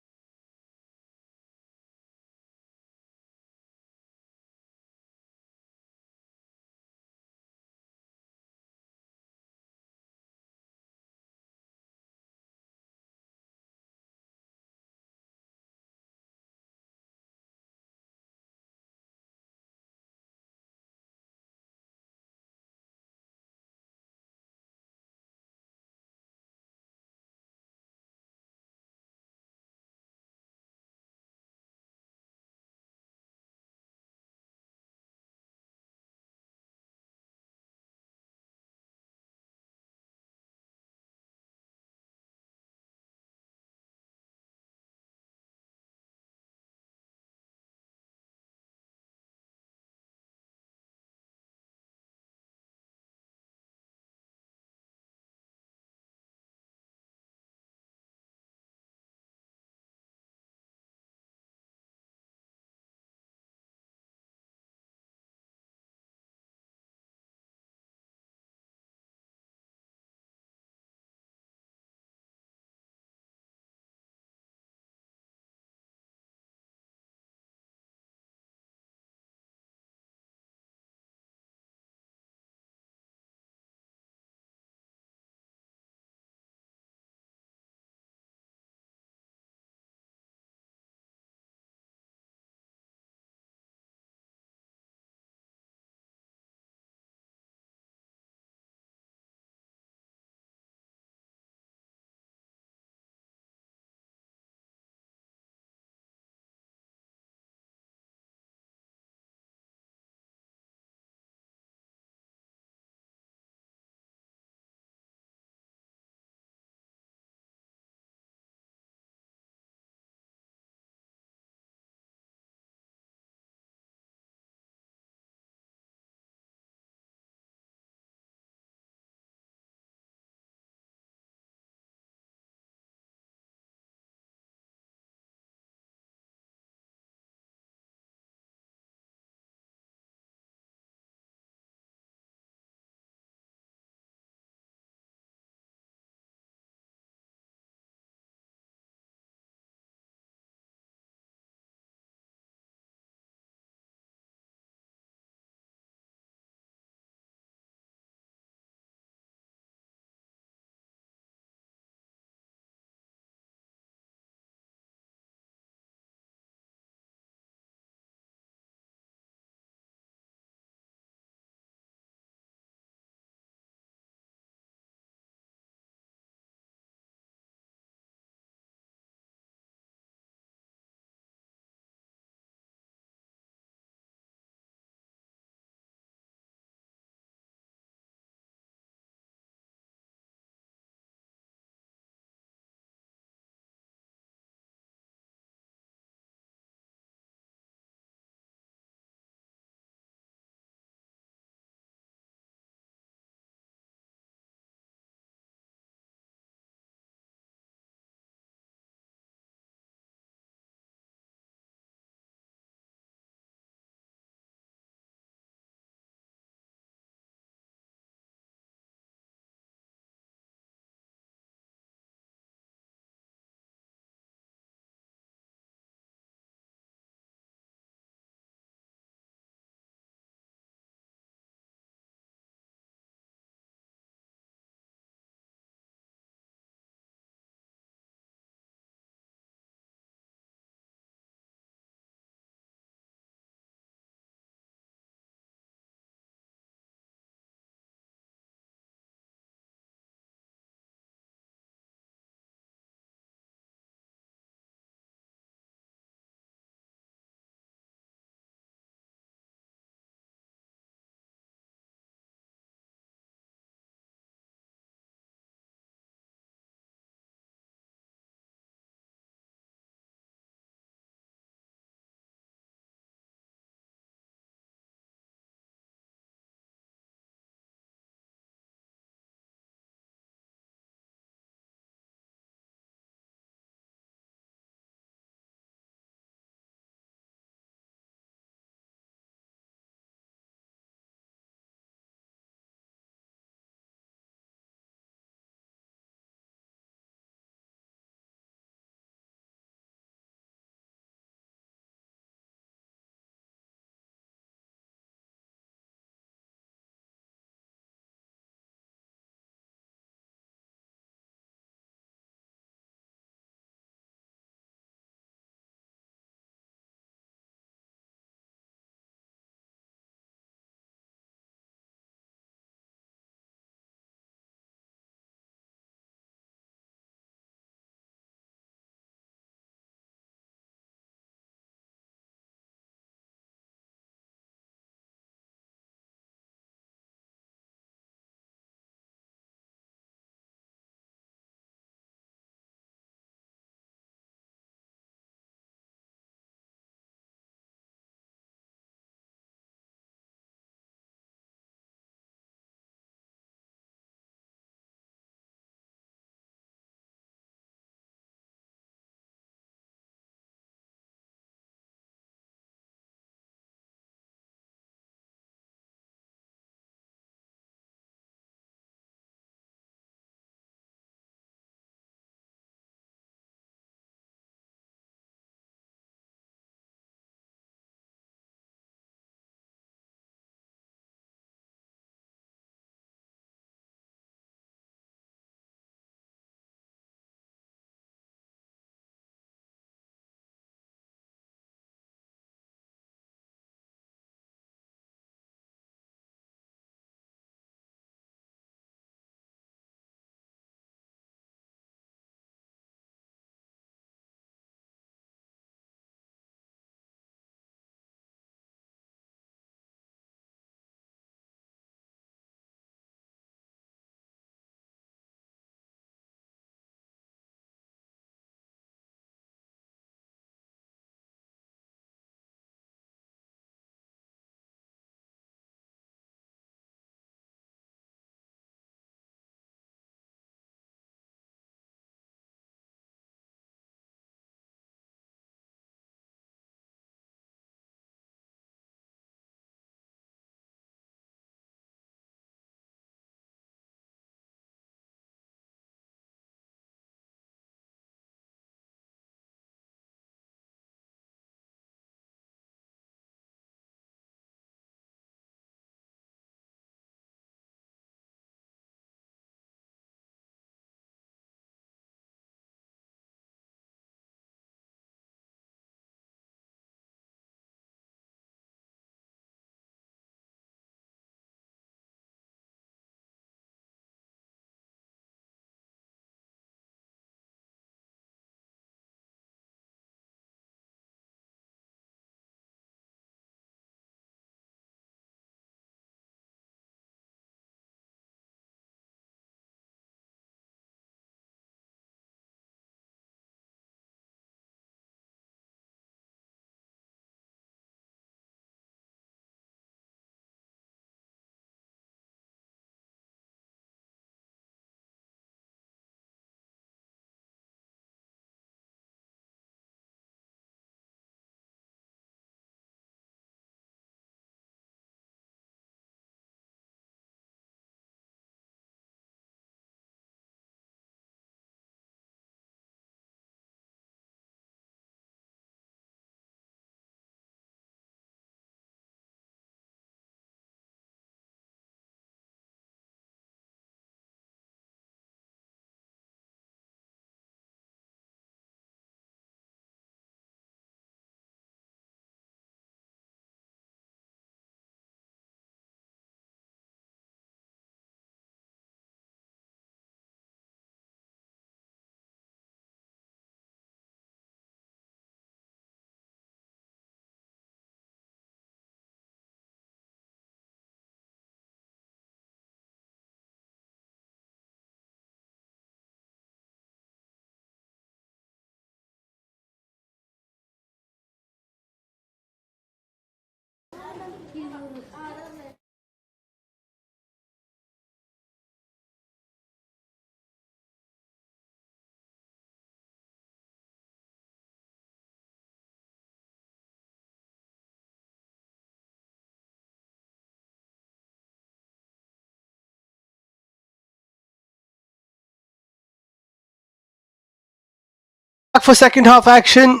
S1: Back for second half action.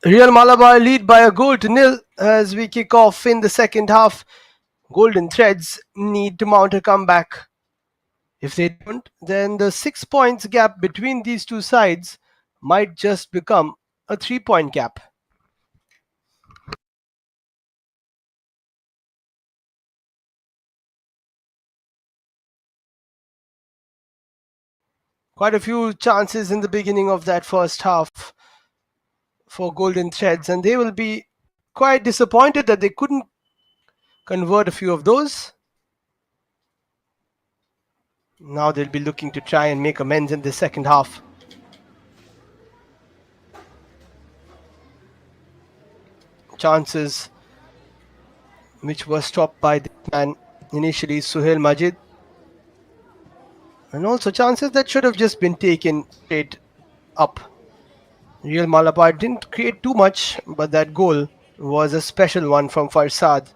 S1: Real Malabar lead by a goal to nil as we kick off in the second half. Golden Threads need to mount a comeback. If they don't, then the 6 points gap between these two sides might just become a 3 point gap. Quite a few chances in the beginning of that first half for Golden Threads, and they will be quite disappointed that they couldn't convert a few of those. Now they'll be looking to try and make amends in the second half. Chances which were stopped by this man initially, Suhail Majid. And also chances that should have just been taken straight up. Real Malabar didn't create too much, but that goal was a special one from Farsad.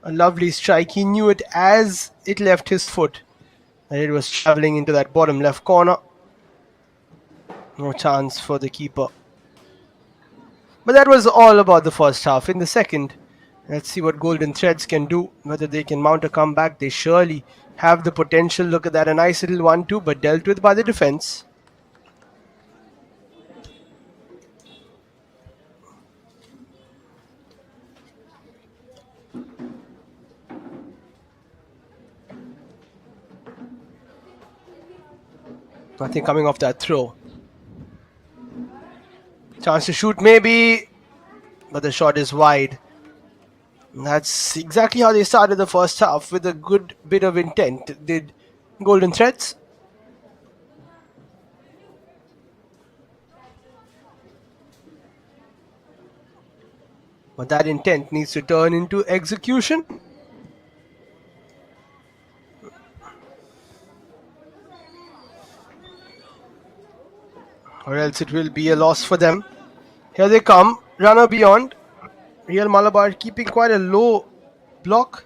S1: A lovely strike. He knew it as it left his foot, and it was travelling into that bottom left corner. No chance for the keeper. But that was all about the first half. In the second, let's see what Golden Threads can do, whether they can mount a comeback. They surely have the potential. Look at that, a nice little 1-2, but dealt with by the defence. Nothing coming off that throw. Chance to shoot maybe, but the shot is wide. And that's exactly how they started the first half, with a good bit of intent. Did Golden Threads? But that intent needs to turn into execution, or else it will be a loss for them. Here they come, runner beyond. Real Malabar keeping quite a low block.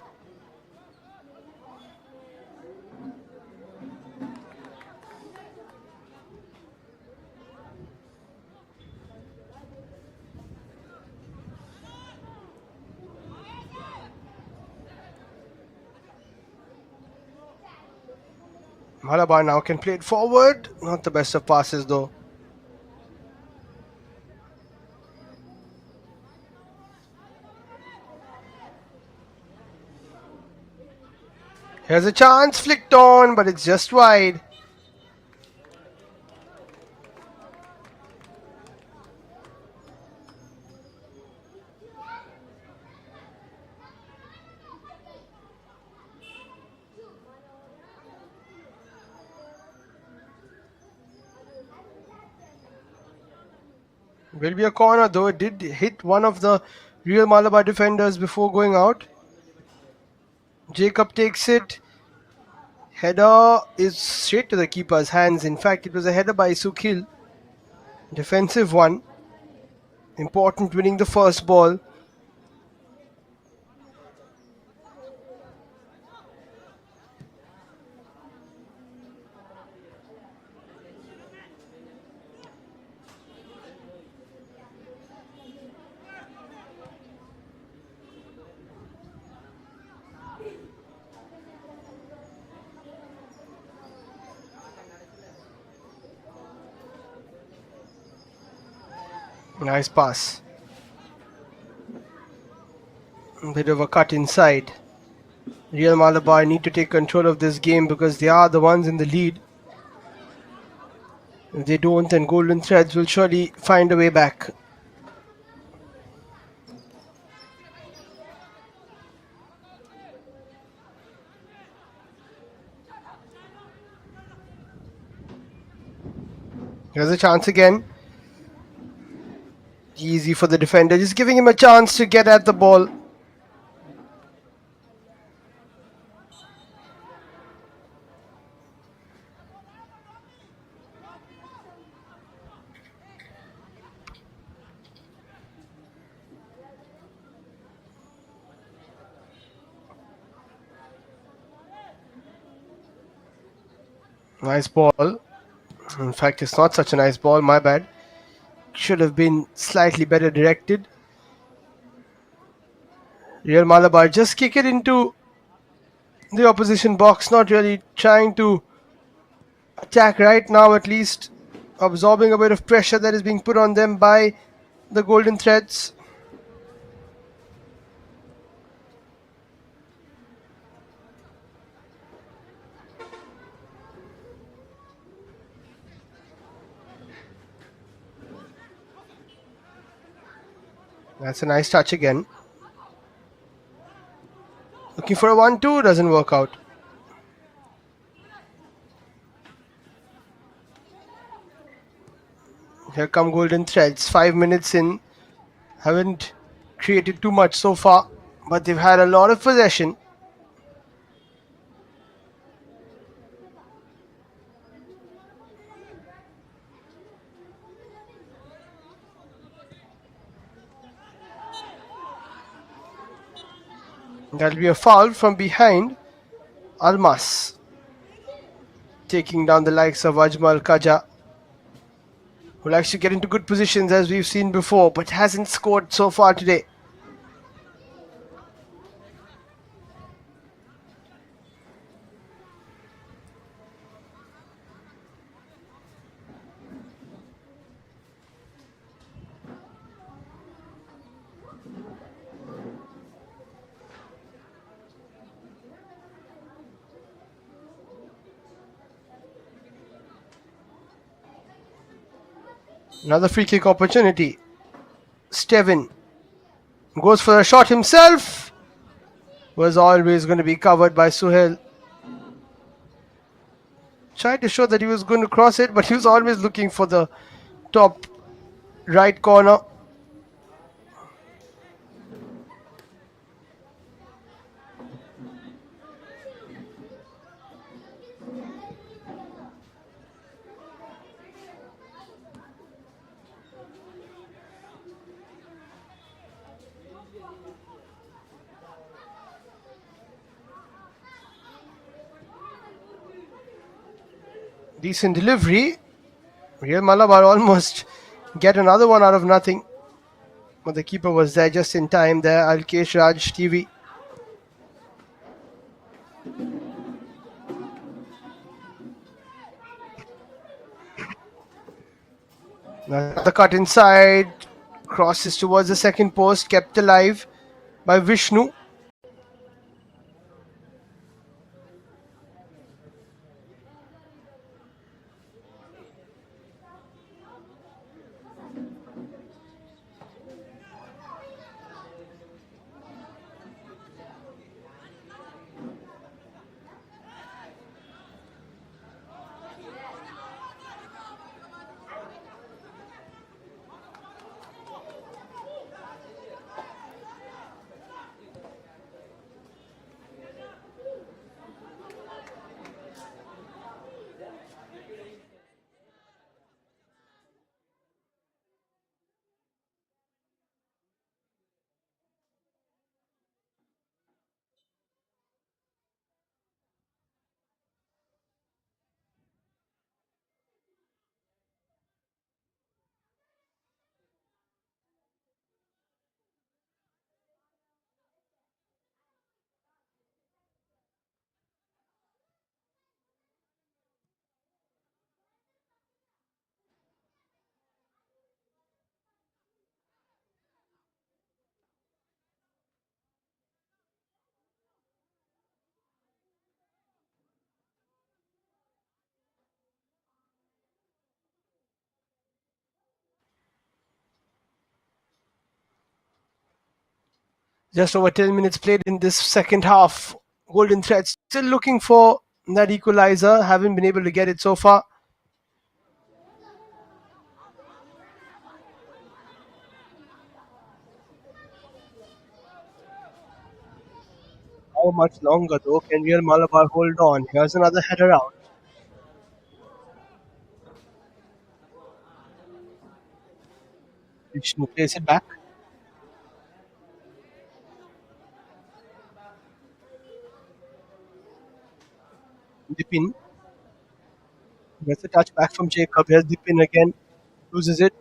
S1: Malabar now can play it forward. Not the best of passes though. Here's a chance, flicked on, but it's just wide. Will be a corner though. It did hit one of the Real Malabar defenders before going out. Jacob takes it. Header is straight to the keeper's hands. In fact, it was a header by Sukhil. Defensive one. Important, winning the first ball. Nice pass. Bit of a cut inside. Real Malabar need to take control of this game because they are the ones in the lead. If they don't, then Golden Threads will surely find a way back. Here's a chance again. Easy for the defender, just giving him a chance to get at the ball. Nice ball. In fact, it's not such a nice ball, my bad. should have been slightly better directed. Real Malabar just kick it into the opposition box, not really trying to attack right now, at least absorbing a bit of pressure that is being put on them by the Golden Threads. That's a nice touch again. Looking for a 1-2, doesn't work out. Here come Golden Threads. 5 minutes in, haven't created too much so far, but they've had a lot of possession. That'll be a foul from behind. Almas taking down the likes of Ajmal Kaja, who likes to get into good positions as we've seen before, but hasn't scored so far today. Another free kick opportunity. Steven goes for a shot himself. Was always going to be covered by Suhail. Tried to show that he was going to cross it, but he was always looking for the top right corner. Decent delivery. Real Malabar almost get another one out of nothing. But the keeper was there just in time there, Alkesh Raj TV. The cut inside, crosses towards the second post, kept alive by Vishnu. Just over 10 minutes played in this second half. Golden Threads still looking for that equalizer. Haven't been able to get it so far. How much longer though can Real Malabar hold on? Here's another header out. Vishnu plays it back. Dipin gets a touch back from Jacob. Here's Dipin again. Loses it.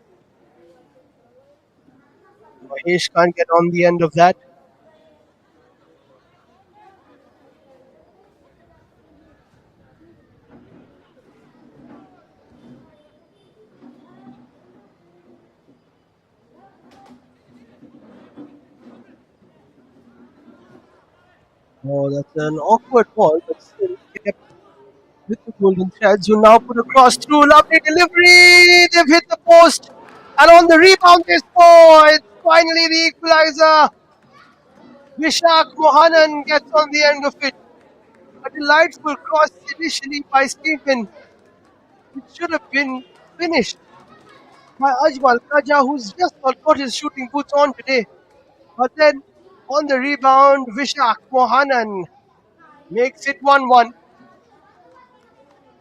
S1: Mahesh can't get on the end of that. Oh, that's an awkward ball, but still kept with the golden threads, who now put a cross through. Lovely delivery. They've hit the post. And on the rebound, they score. It's finally the equalizer. Vishak Mohanan gets on the end of it. A delightful cross initially by Stephen. It should have been finished by Ajmal Kaja, who's just not got his shooting boots on today. But then on the rebound, Vishak Mohanan makes it 1-1.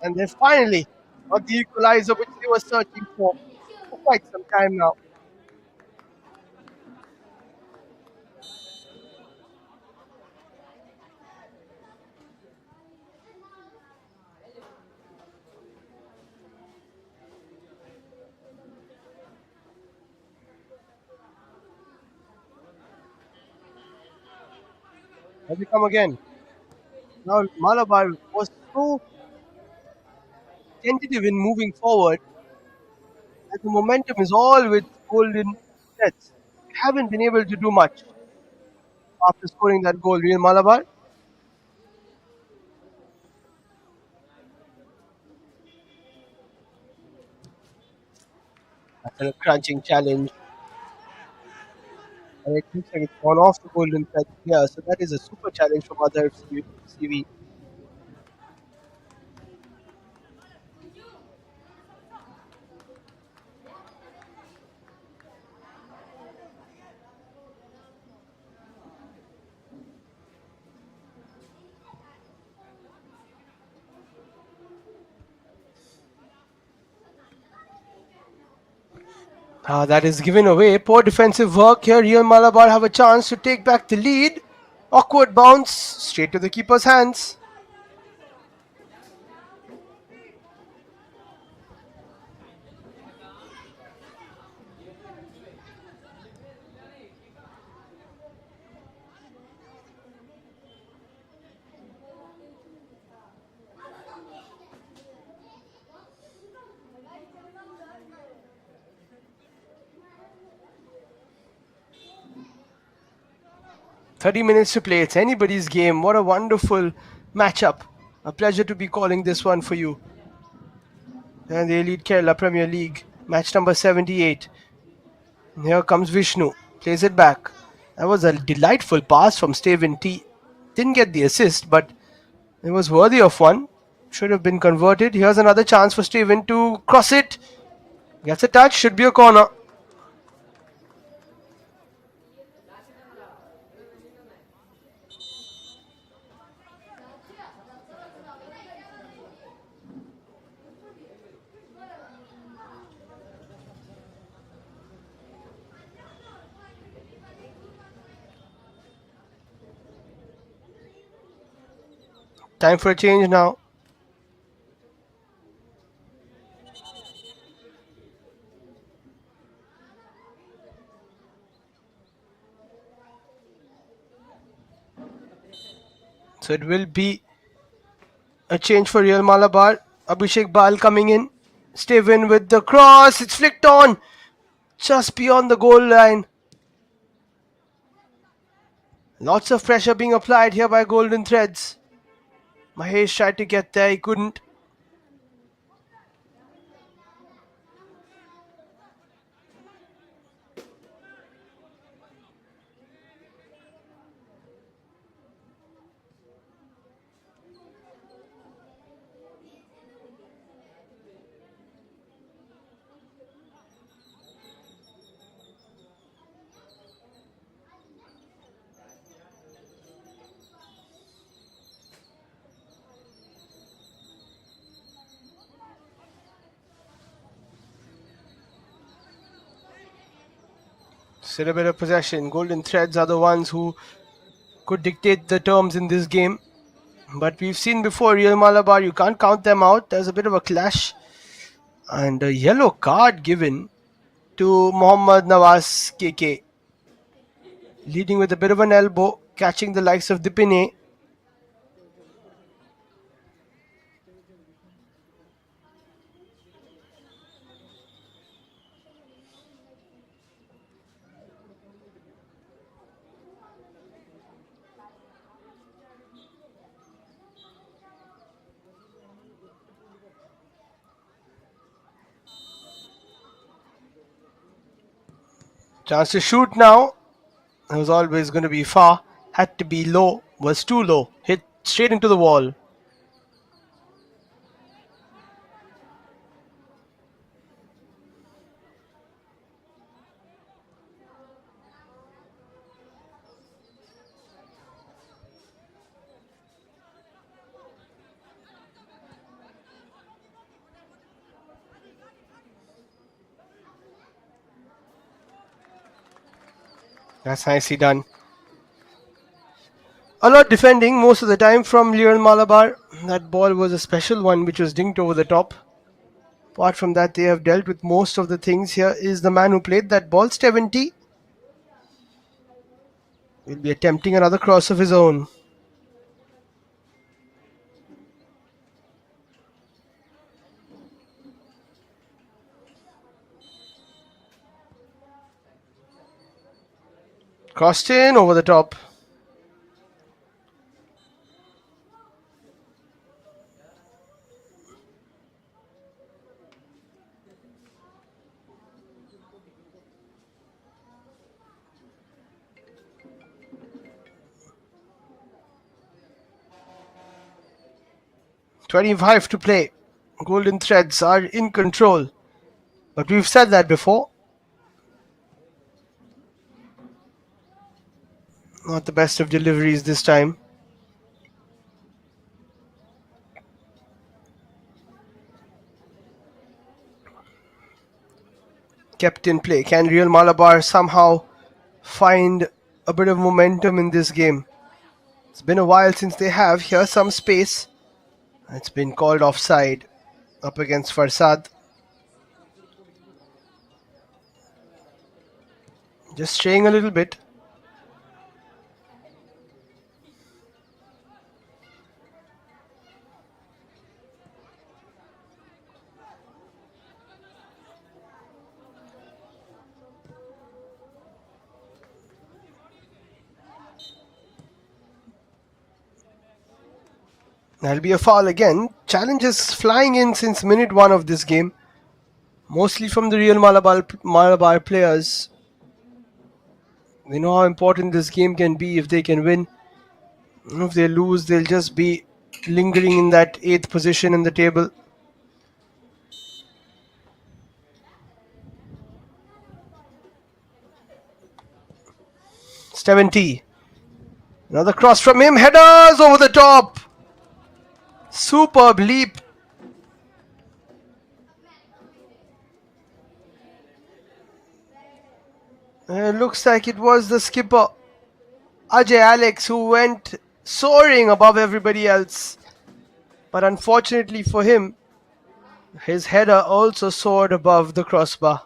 S1: And they finally got the equalizer which they were searching for quite some time now. Here we come again. Now Malabar was so tentative in moving forward that the momentum is all with golden threads. They haven't been able to do much after scoring that goal. Real Malabar, after a crunching challenge, and it looks like it's gone off the golden thread here. So that is a super challenge from other CV. 'That is given away. Poor defensive work here. Real Malabar have a chance to take back the lead. Awkward bounce straight to the keeper's hands. 30 minutes to play. It's anybody's game. What a wonderful matchup. A pleasure to be calling this one for you. And the Elite Kerala Premier League, match number 78. And here comes Vishnu. Plays it back. That was a delightful pass from Steven T. Didn't get the assist, but it was worthy of one. Should have been converted. Here's another chance for Steven to cross it. Gets a touch. Should be a corner. Time for a change now. So it will be a change for Real Malabar. Abhishek Bal coming in. Steven with the cross. It's flicked on just beyond the goal line. Lots of pressure being applied here by Golden Threads. Mahesh tried to get there, he couldn't. Still a bit of possession. Golden Threads are the ones who could dictate the terms in this game. But we've seen before Real Malabar, you can't count them out. There's a bit of a clash. And a yellow card given to Mohammad Nawaz KK. Leading with a bit of an elbow, catching the likes of Dipine. Chance to shoot now. It was always going to be far. Had to be low. Was too low. Hit straight into the wall. That's nicely done. A lot defending most of the time from Lionel Malabar. That ball was a special one which was dinked over the top. Apart from that, they have dealt with most of the things. Here is the man who played that ball, 70. Will be attempting another cross of his own. Crossed in over the top. .25 to play. Golden Threads are in control. But we've said that before. Not the best of deliveries this time. Kept in play. Can Real Malabar somehow find a bit of momentum in this game? It's been a while since they have. Here's some space. It's been called offside up against Farsad. Just straying a little bit. That'll be a foul again. Challenges flying in since minute 1 of this game. Mostly from the Real Malabar players. They know how important this game can be if they can win. If they lose, they'll just be lingering in that 8th position in the table. .70. Another cross from him. Headers over the top. Superb leap. It looks like it was the skipper, Ajay Alex, who went soaring above everybody else. But unfortunately for him, his header also soared above the crossbar.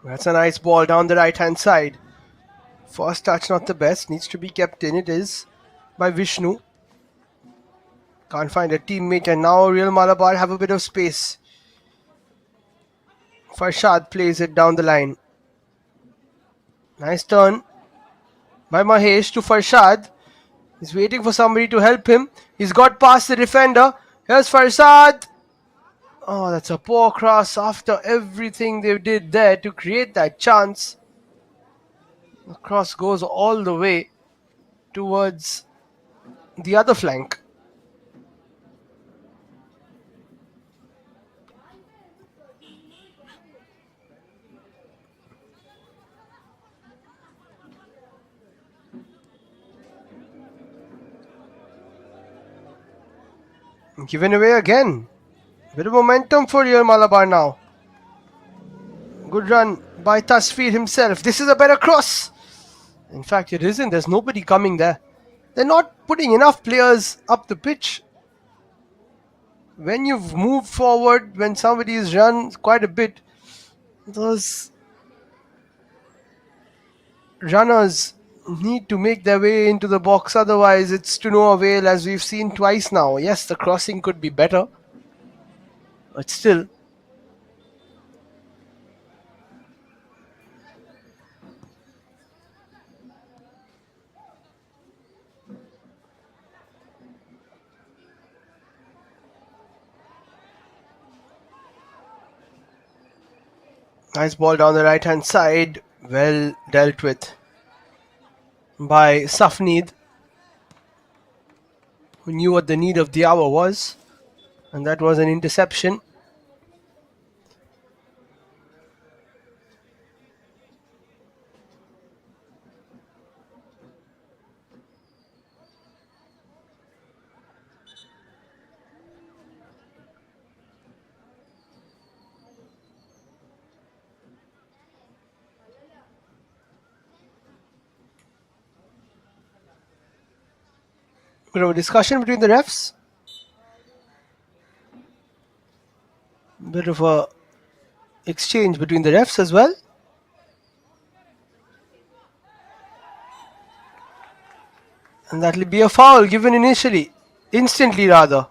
S1: That's a nice ball down the right hand side. First touch not the best, needs to be kept in. It is by Vishnu. Can't find a teammate, and now Real Malabar have a bit of space. Farshad plays it down the line. Nice turn by Mahesh to Farshad. He's waiting for somebody to help him. He's got past the defender. Here's Farshad. Oh, that's a poor cross after everything they did there to create that chance. The cross goes all the way towards the other flank. Given away again. Bit of momentum for Real Malabar now. Good run by Tasfir himself. This is a better cross. In fact, it isn't. There's nobody coming there. They're not putting enough players up the pitch. When you've moved forward, when somebody has run quite a bit, those runners need to make their way into the box. Otherwise, it's to no avail, as we've seen twice now. Yes, the crossing could be better, but still. Nice ball down the right hand side. Well dealt with by Safneed, who knew what the need of the hour was, and that was an interception. Bit of a discussion between the refs. Bit of a exchange between the refs as well. And that'll be a foul given initially. Instantly, rather.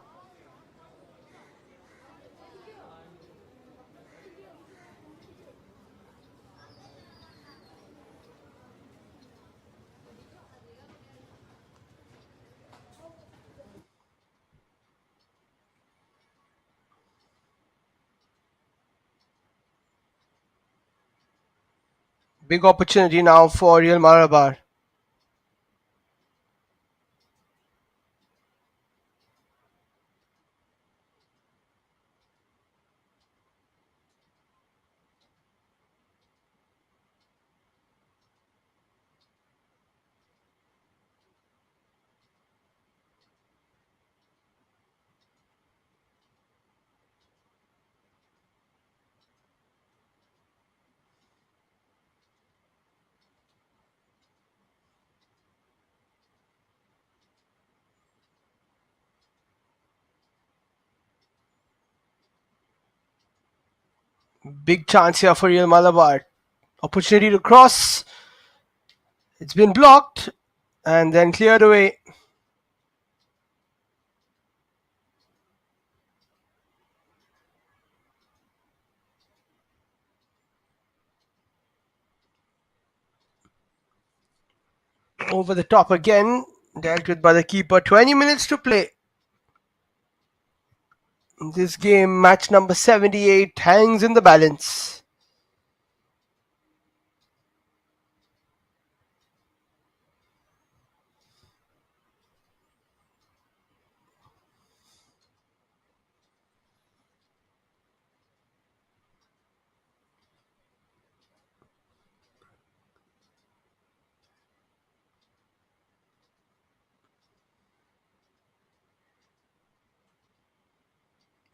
S1: Big opportunity now for Real Malabar. Big chance here for Real Malabar. Opportunity to cross. It's been blocked and then cleared away. Over the top again. Dealt with by the keeper. 20 minutes to play. This game, match number 78, hangs in the balance.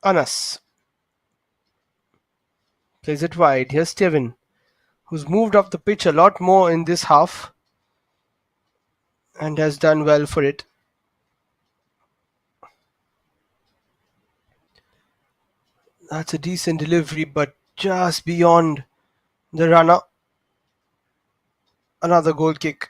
S1: Anas plays it wide. Here's Steven, who's moved up the pitch a lot more in this half and has done well for it. That's a decent delivery, but just beyond the runner. Another goal kick.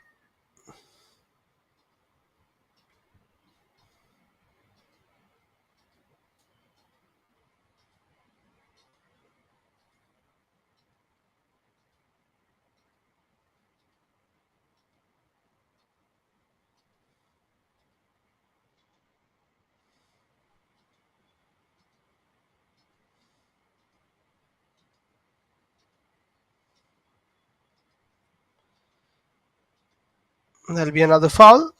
S1: That'll be another foul.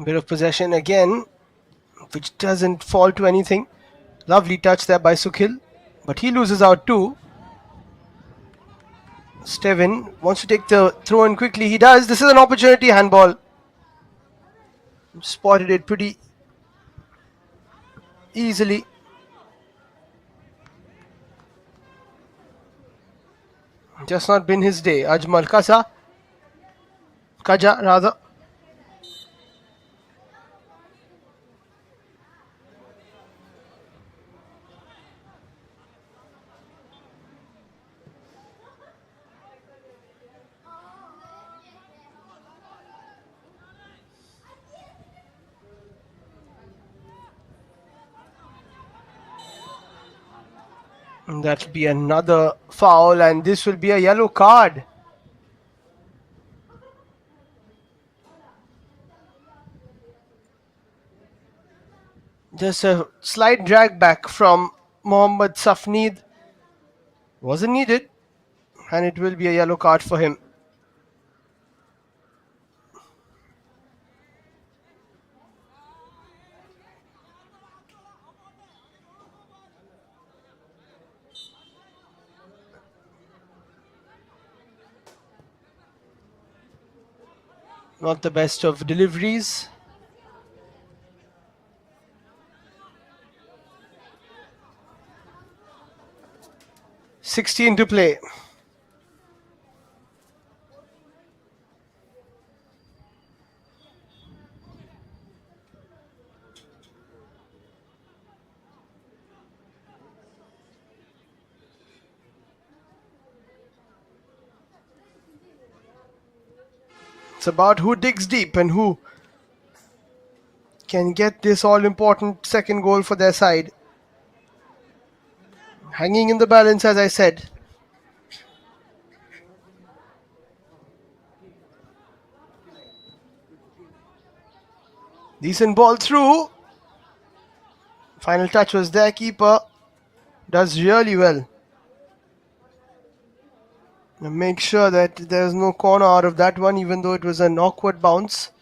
S1: Bit of possession again, which doesn't fall to anything. Lovely touch there by Sukhil. But he loses out too. Steven wants to take the throw in quickly. He does. This is an opportunity handball. Spotted it pretty easily. Just not been his day. Ajmal Kaja rather. And that'll be another foul, and this will be a yellow card. Just a slight drag back from Mohammad Safneed. Wasn't needed, and it will be a yellow card for him. Not the best of deliveries. 16 to play. It's about who digs deep and who can get this all important second goal for their side. Hanging in the balance, as I said. Decent ball through. Final touch was there. Keeper does really well. Make sure that there's no corner out of that one, even though it was an awkward bounce.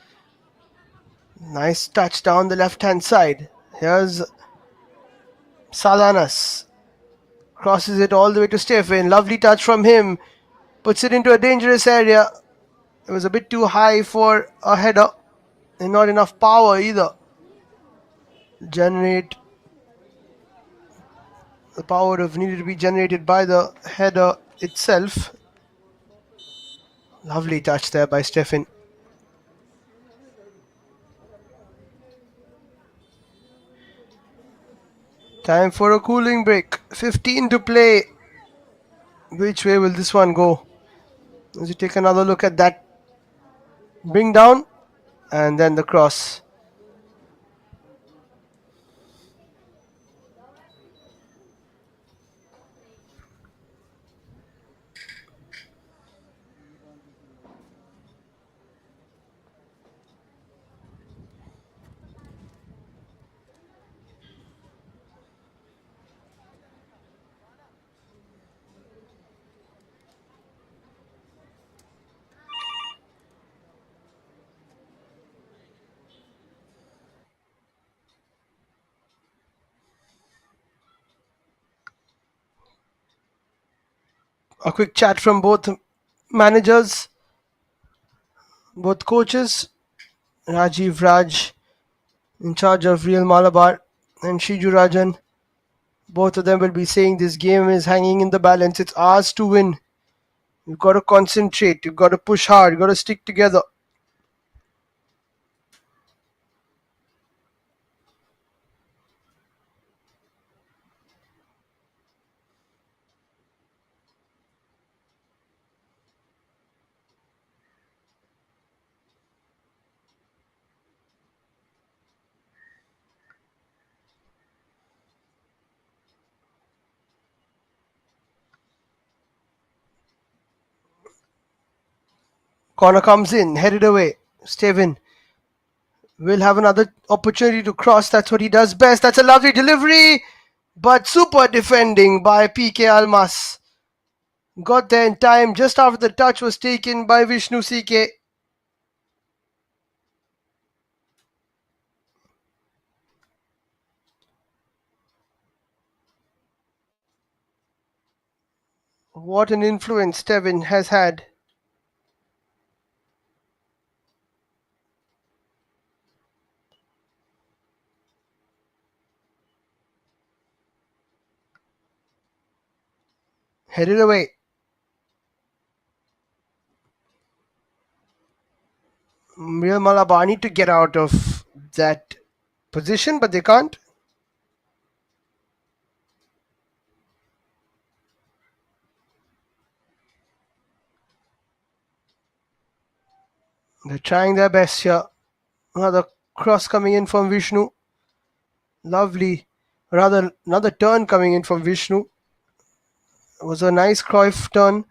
S1: Nice touch down the left hand side. Here's Salanas. Crosses it all the way to Stefan. Lovely touch from him. Puts it into a dangerous area. It was a bit too high for a header. And not enough power either. Generate. The power would have needed to be generated by the header itself. Lovely touch there by Stefan. Time for a cooling break. 15 to play. Which way will this one go? As you take another look at that bring down and then the cross. A quick chat from both managers, both coaches. Rajiv Raj in charge of Real Malabar and Shiju Rajan. Both of them will be saying this game is hanging in the balance. It's ours to win. You've got to concentrate. You've got to push hard. You've got to stick together. Corner comes in, headed away. Steven will have another opportunity to cross. That's what he does best. That's a lovely delivery, but super defending by PK Almas. Got there in time just after the touch was taken by Vishnu CK. What an influence Tevin has had. Headed away. Real Malabar need to get out of that position, but they can't. They're trying their best here. Another cross coming in from Vishnu. Lovely. Rather, another turn coming in from Vishnu. It was a nice Cruyff turn.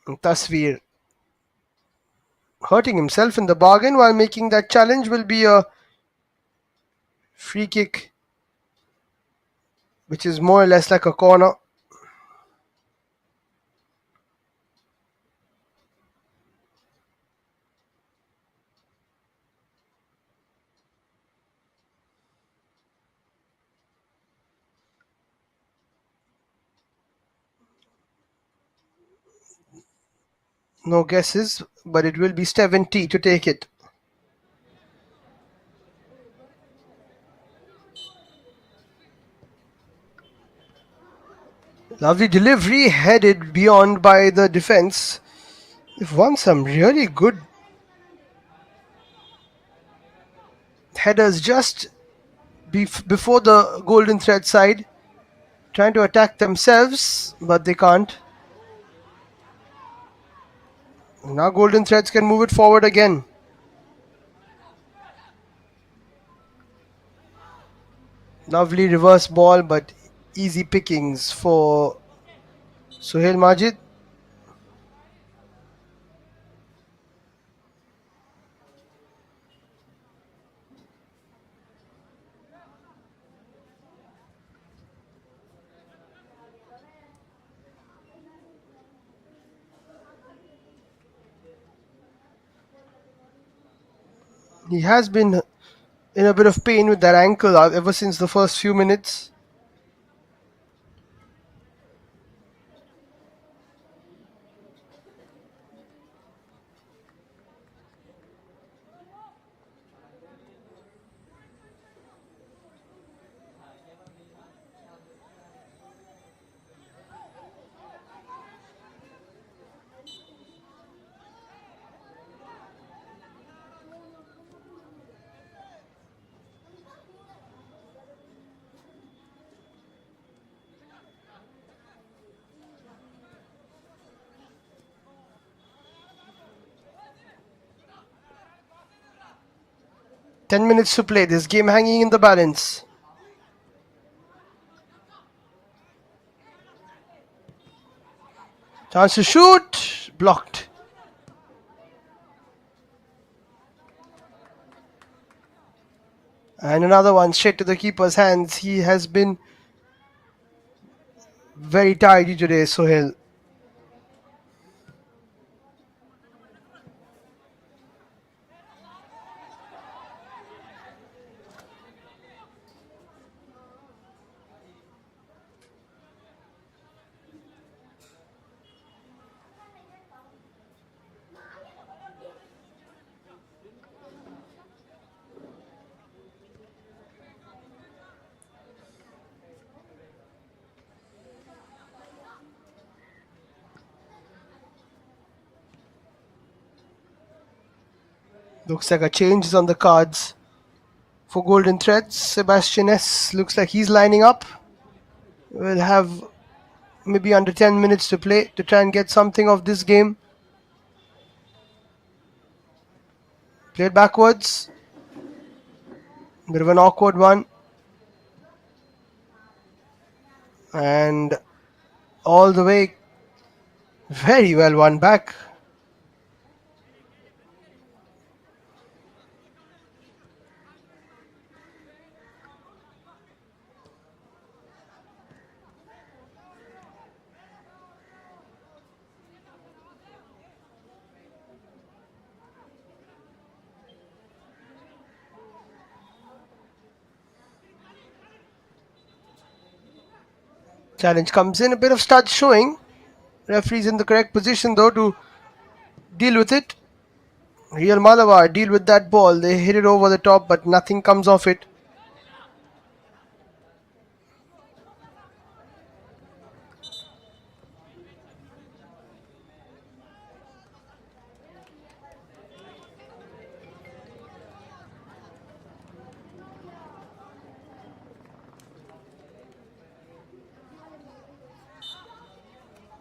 S1: And Tasveer hurting himself in the bargain while making that challenge will be a free kick, which is more or less like a corner. No guesses, but it will be Steven T to take it. Lovely delivery, headed beyond by the defense. They've won some really good headers just before the golden thread side, trying to attack themselves, but they can't. Now golden threads can move it forward again. Lovely reverse ball, but easy pickings for Suhail Majid. He has been in a bit of pain with that ankle ever since the first few minutes. Ten minutes to play. This game hanging in the balance. Chance to shoot. Blocked. And another one straight to the keeper's hands. He has been very tidy today, Sohail. Looks like a change is on the cards for Golden Threads. Sebastian S. looks like he's lining up. We'll have maybe under 10 minutes to play to try and get something of this game. Played backwards. Bit of an awkward one. And all the way, very well won back. Challenge comes in, a bit of start showing. Referee's in the correct position though to deal with it. Real Malabar deal with that ball. They hit it over the top, but nothing comes off it.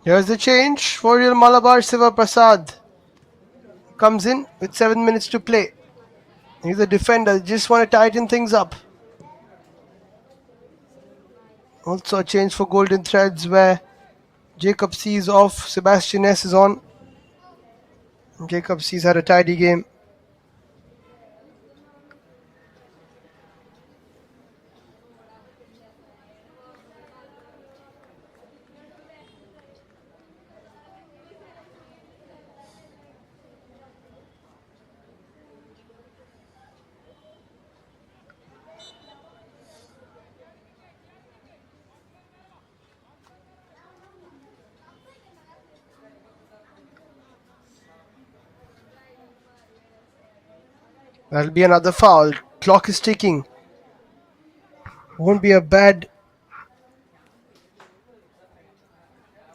S1: Here's the change for Real Malabar. Siva Prasad comes in with 7 minutes to play. He's a defender. Just want to tighten things up. Also a change for Golden Threads where Jacob C is off. Sebastian S is on. Jacob C's had a tidy game. That'll be another foul. Clock is ticking. Won't be a bad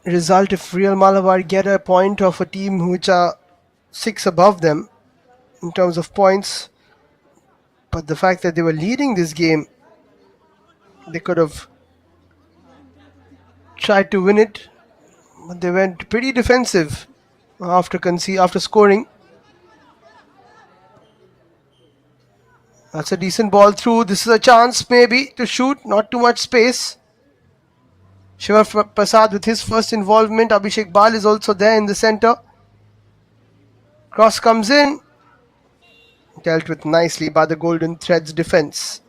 S1: result if Real Malabar get a point of a team which are 6 above them in terms of points. But the fact that they were leading this game, they could have tried to win it, but they went pretty defensive after scoring. That's a decent ball through. This is a chance maybe to shoot. Not too much space. Shiva Prasad with his first involvement. Abhishek Bal is also there in the center. Cross comes in. Dealt with nicely by the Golden Threads defense.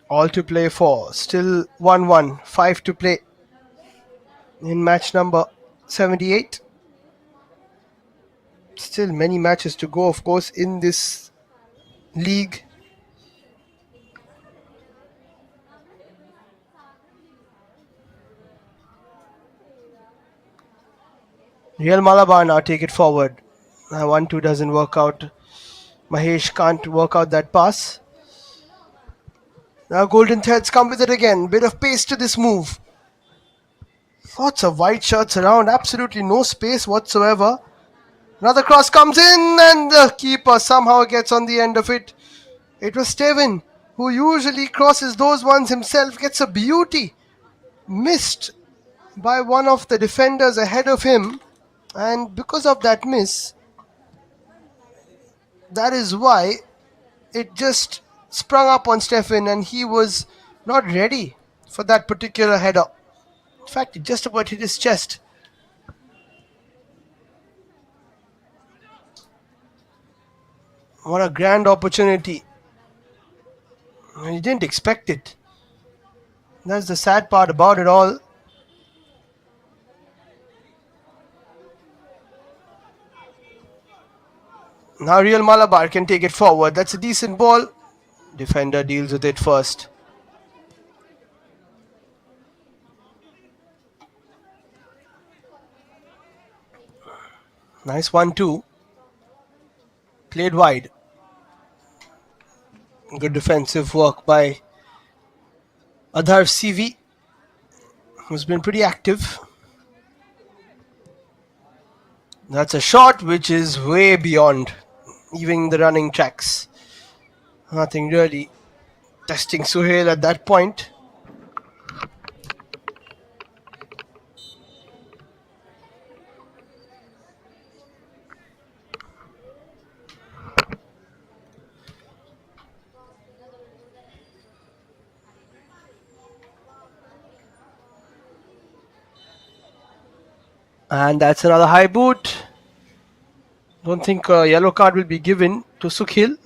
S1: All to play for. Still 1-1. 5 to play in match number 78. Still many matches to go, of course, in this league. Real Malabar now take it forward. 1-2 doesn't work out. Mahesh can't work out that pass. Now Golden Threads come with it again. Bit of pace to this move. Lots of white shirts around. Absolutely no space whatsoever. Another cross comes in and the keeper somehow gets on the end of it. It was Steven who usually crosses those ones himself. Gets a beauty. Missed by one of the defenders ahead of him. And because of that miss, that is why it just sprung up on Stefan and he was not ready for that particular header. In fact, it just about hit his chest. What a grand opportunity. He didn't expect it. That's the sad part about it all. Now Real Malabar can take it forward. That's a decent ball. Defender deals with it first. Nice 1-2. Played wide. Good defensive work by Adhar CV, who's been pretty active. That's a shot which is way beyond even the running tracks. Nothing really testing Suhail at that point. And that's another high boot. Don't think a yellow card will be given to Sukhil.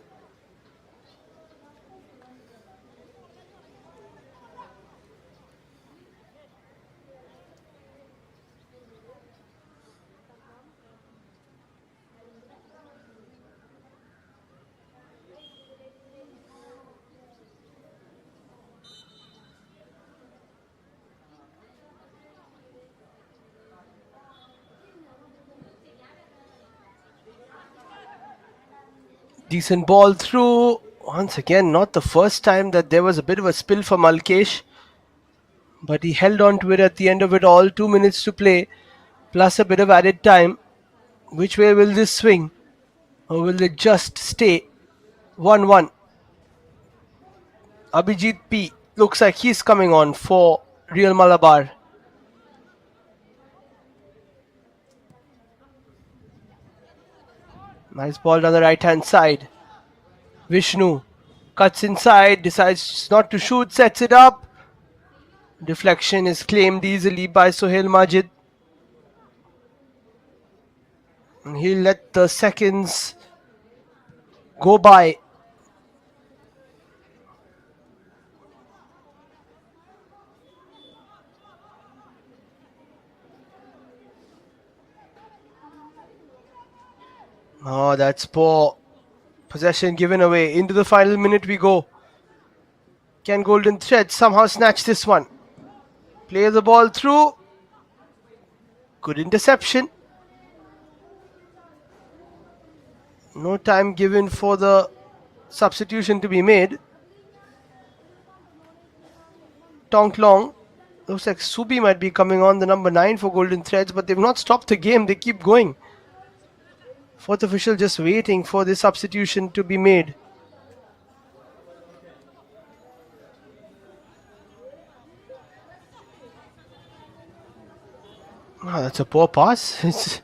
S1: Decent ball through. Once again, not the first time that there was a bit of a spill for Malkesh, but he held on to it at the end of it all. 2 minutes to play, plus a bit of added time. Which way will this swing? Or will it just stay 1-1? Abhijit P. Looks like he's coming on for Real Malabar. Nice ball down the right hand side. Vishnu cuts inside, decides not to shoot, sets it up. Deflection is claimed easily by Sohail Majid. And he'll let the seconds go by. Oh, that's poor. Possession given away. Into the final minute we go. Can Golden Thread somehow snatch this one? Play the ball through. Good interception. No time given for the substitution to be made. Tonk Long. Looks like Subi might be coming on, the number 9 for Golden Threads, but they've not stopped the game. They keep going. Fourth official just waiting for this substitution to be made. Oh, that's a poor pass. It's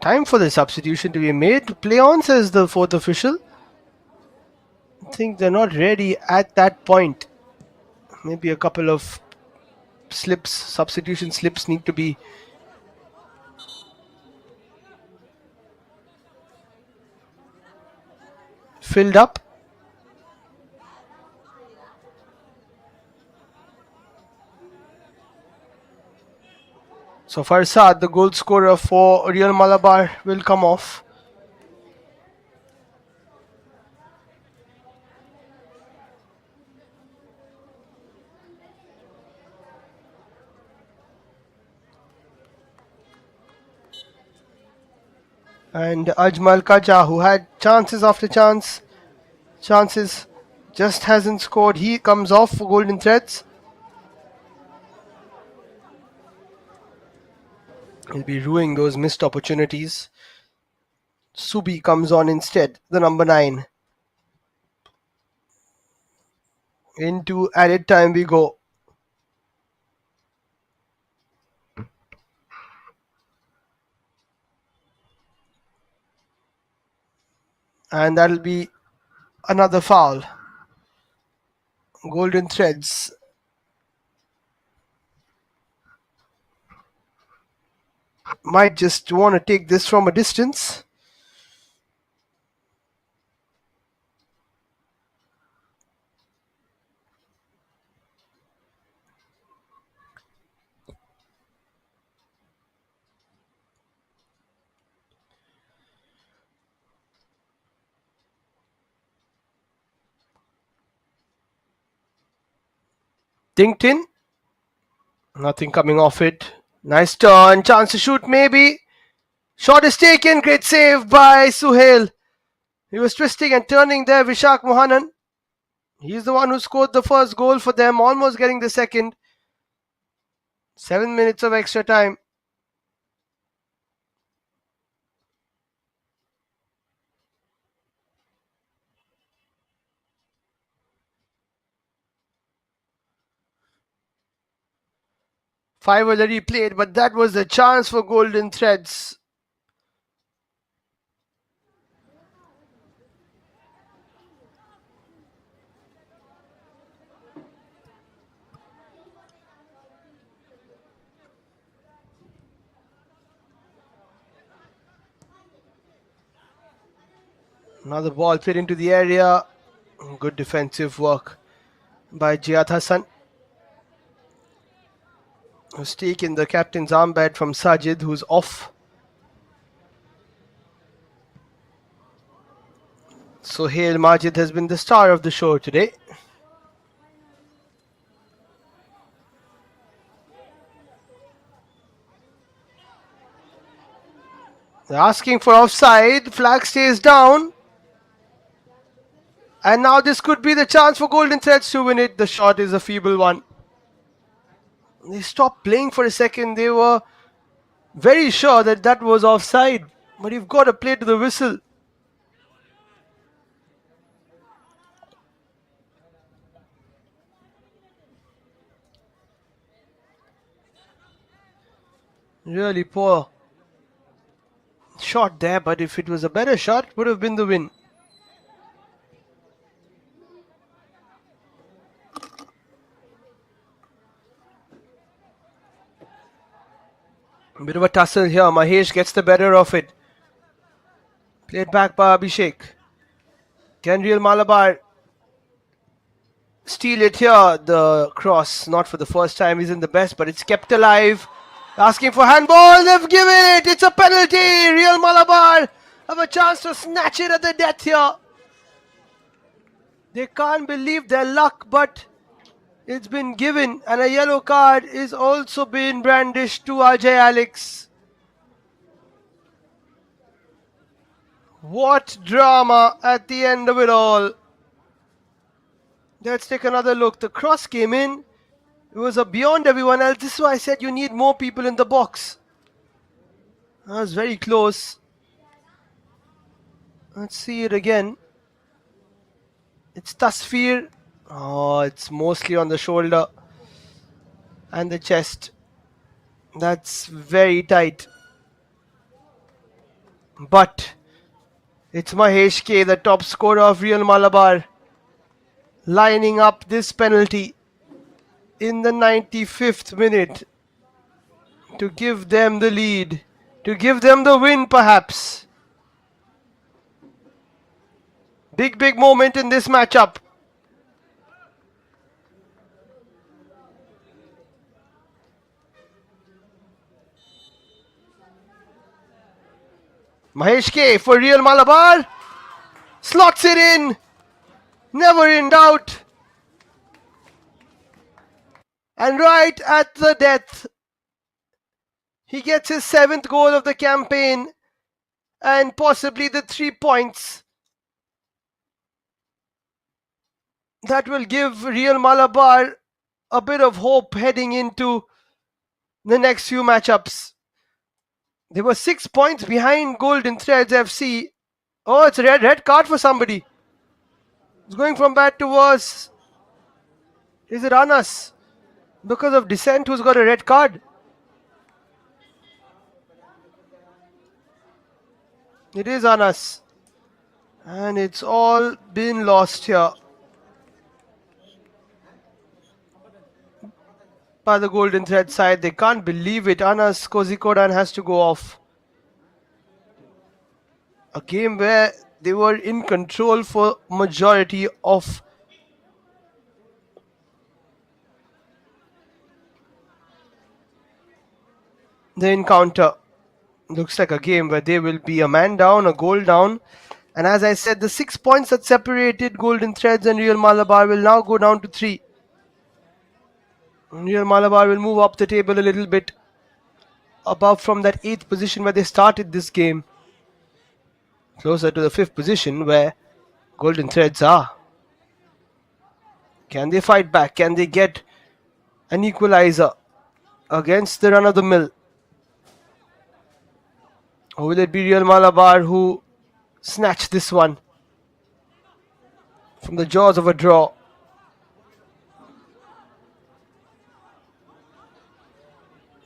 S1: time for the substitution to be made. Play on, says the fourth official. I think they're not ready at that point. Maybe a couple of slips, substitution slips need to be filled up. So Farsad, the goal scorer for Real Malabar, will come off. And Ajmal Kaja, who had chances after chances, just hasn't scored. He comes off for Golden Threads. He'll be ruining those missed opportunities. Subi comes on instead, the number 9. Into added time we go. And that'll be another foul. Golden Threads might just want to take this from a distance. Dinked in. Nothing coming off it. Nice turn. Chance to shoot maybe. Shot is taken. Great save by Suhail. He was twisting and turning there. Vishak Mohanan. He's the one who scored the first goal for them, almost getting the second. 7 minutes of extra time. Five already played, but that was the chance for Golden Threads. Another ball played into the area. Good defensive work by Jihad Hassan, who's taken the captain's armband from Sajid, who's off. Sohail Majid has been the star of the show today. They're asking for offside. Flag stays down. And now this could be the chance for Golden Threads to win it. The shot is a feeble one. They stopped playing for a second. They were very sure that that was offside. But you've got to play to the whistle. Really poor shot there, but if it was a better shot, would have been the win. A bit of a tussle here. Mahesh gets the better of it. Played back by Abhishek. Can Real Malabar steal it here? The cross, not for the first time, isn't the best, but it's kept alive. Asking for handball. They've given it. It's a penalty. Real Malabar have a chance to snatch it at the death here. They can't believe their luck, but it's been given, and a yellow card is also been brandished to Ajay Alex. What drama at the end of it all. Let's take another look. The cross came in. It was a beyond everyone else. This is why I said you need more people in the box. That was very close. Let's see it again. It's Tasfir. Oh, it's mostly on the shoulder and the chest. That's very tight. But it's Mahesh K, the top scorer of Real Malabar, lining up this penalty in the 95th minute to give them the lead, to give them the win perhaps. Big moment in this matchup. Mahesh K for Real Malabar. Slots it in. Never in doubt. And right at the death, he gets his 7th goal of the campaign and possibly the 3 points that will give Real Malabar a bit of hope heading into the next few matchups. They were 6 points behind Golden Threads FC. Oh, it's a red card for somebody. It's going from bad to worse. Is it Anas? Because of dissent, who's got a red card? It is Anas. And it's all been lost here by the Golden Thread side. They can't believe it. Anas Kozhikodan has to go off. A game where they were in control for majority of the encounter. Looks like a game where they will be a man down, a goal down. And as I said, the 6 points that separated Golden Threads and Real Malabar will now go down to 3. Real Malabar will move up the table a little bit above from that 8th position where they started this game. Closer to the 5th position where Golden Threads are. Can they fight back? Can they get an equalizer against the run of the mill? Or will it be Real Malabar who snatch this one from the jaws of a draw?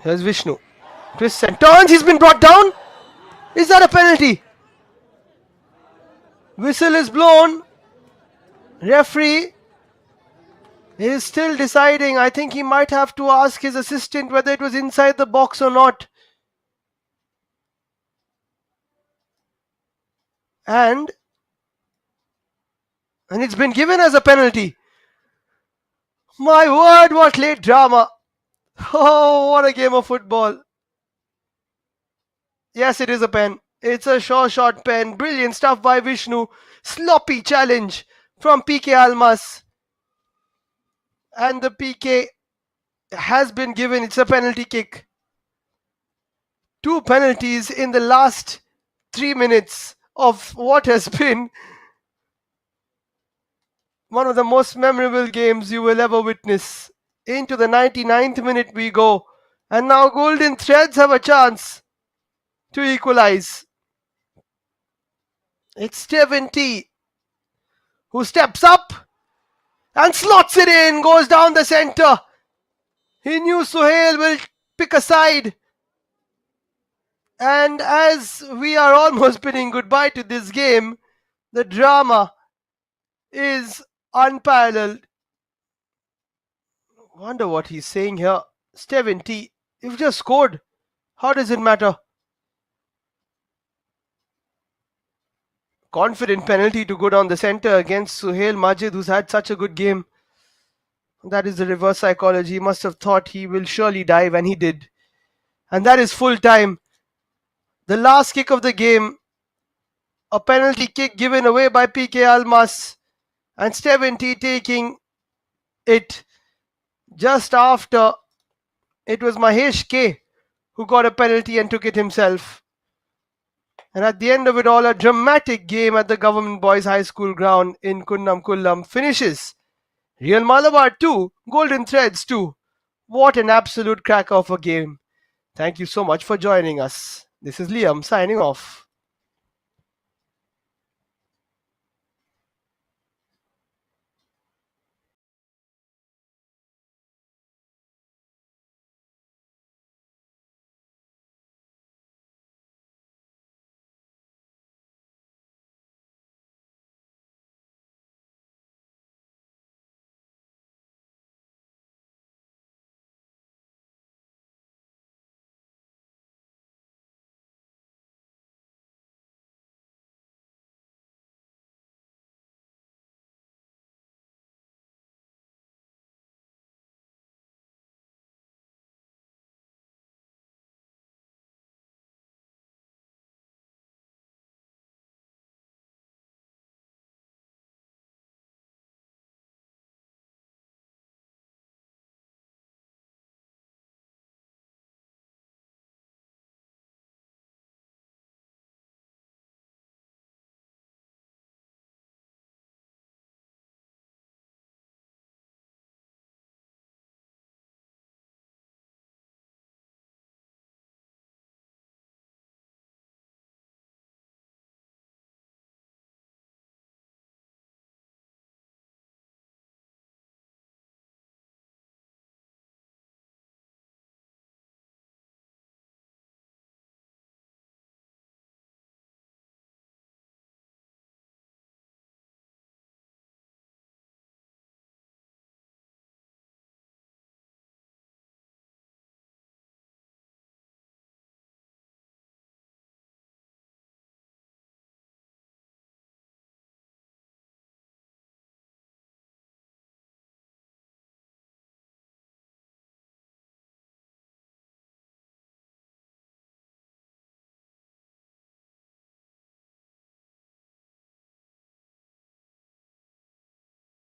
S1: Here's Vishnu. Twists and turns. He's been brought down. Is that a penalty? Whistle is blown. Referee is still deciding. I think he might have to ask his assistant whether it was inside the box or not. And it's been given as a penalty. My word, what late drama. Oh, what a game of football. Yes, it is a pen. It's a sure shot pen. Brilliant stuff by Vishnu. Sloppy challenge from PK Almas. And the PK has been given. It's a penalty kick. 2 penalties in the last 3 minutes of what has been one of the most memorable games you will ever witness. Into the 99th minute we go, and now Golden Threads have a chance to equalize. It's Stephen T who steps up and slots it in, goes down the center. He knew Suhail will pick a side. And as we are almost bidding goodbye to this game, the drama is unparalleled. Wonder what he's saying here. Stephen T, you've just scored. How does it matter? Confident penalty to go down the center against Suhail Majid, who's had such a good game. That is the reverse psychology. He must have thought he will surely dive, and he did. And that is full time. The last kick of the game, a penalty kick given away by PK Almas, and Stephen T taking it just after it was Mahesh K who got a penalty and took it himself. And at the end of it all, a dramatic game at the Government Boys High School ground in Kunnam Kullam finishes. Real Malabar 2, Golden Threads 2. What an absolute cracker of a game. Thank you so much for joining us. This is Liam signing off.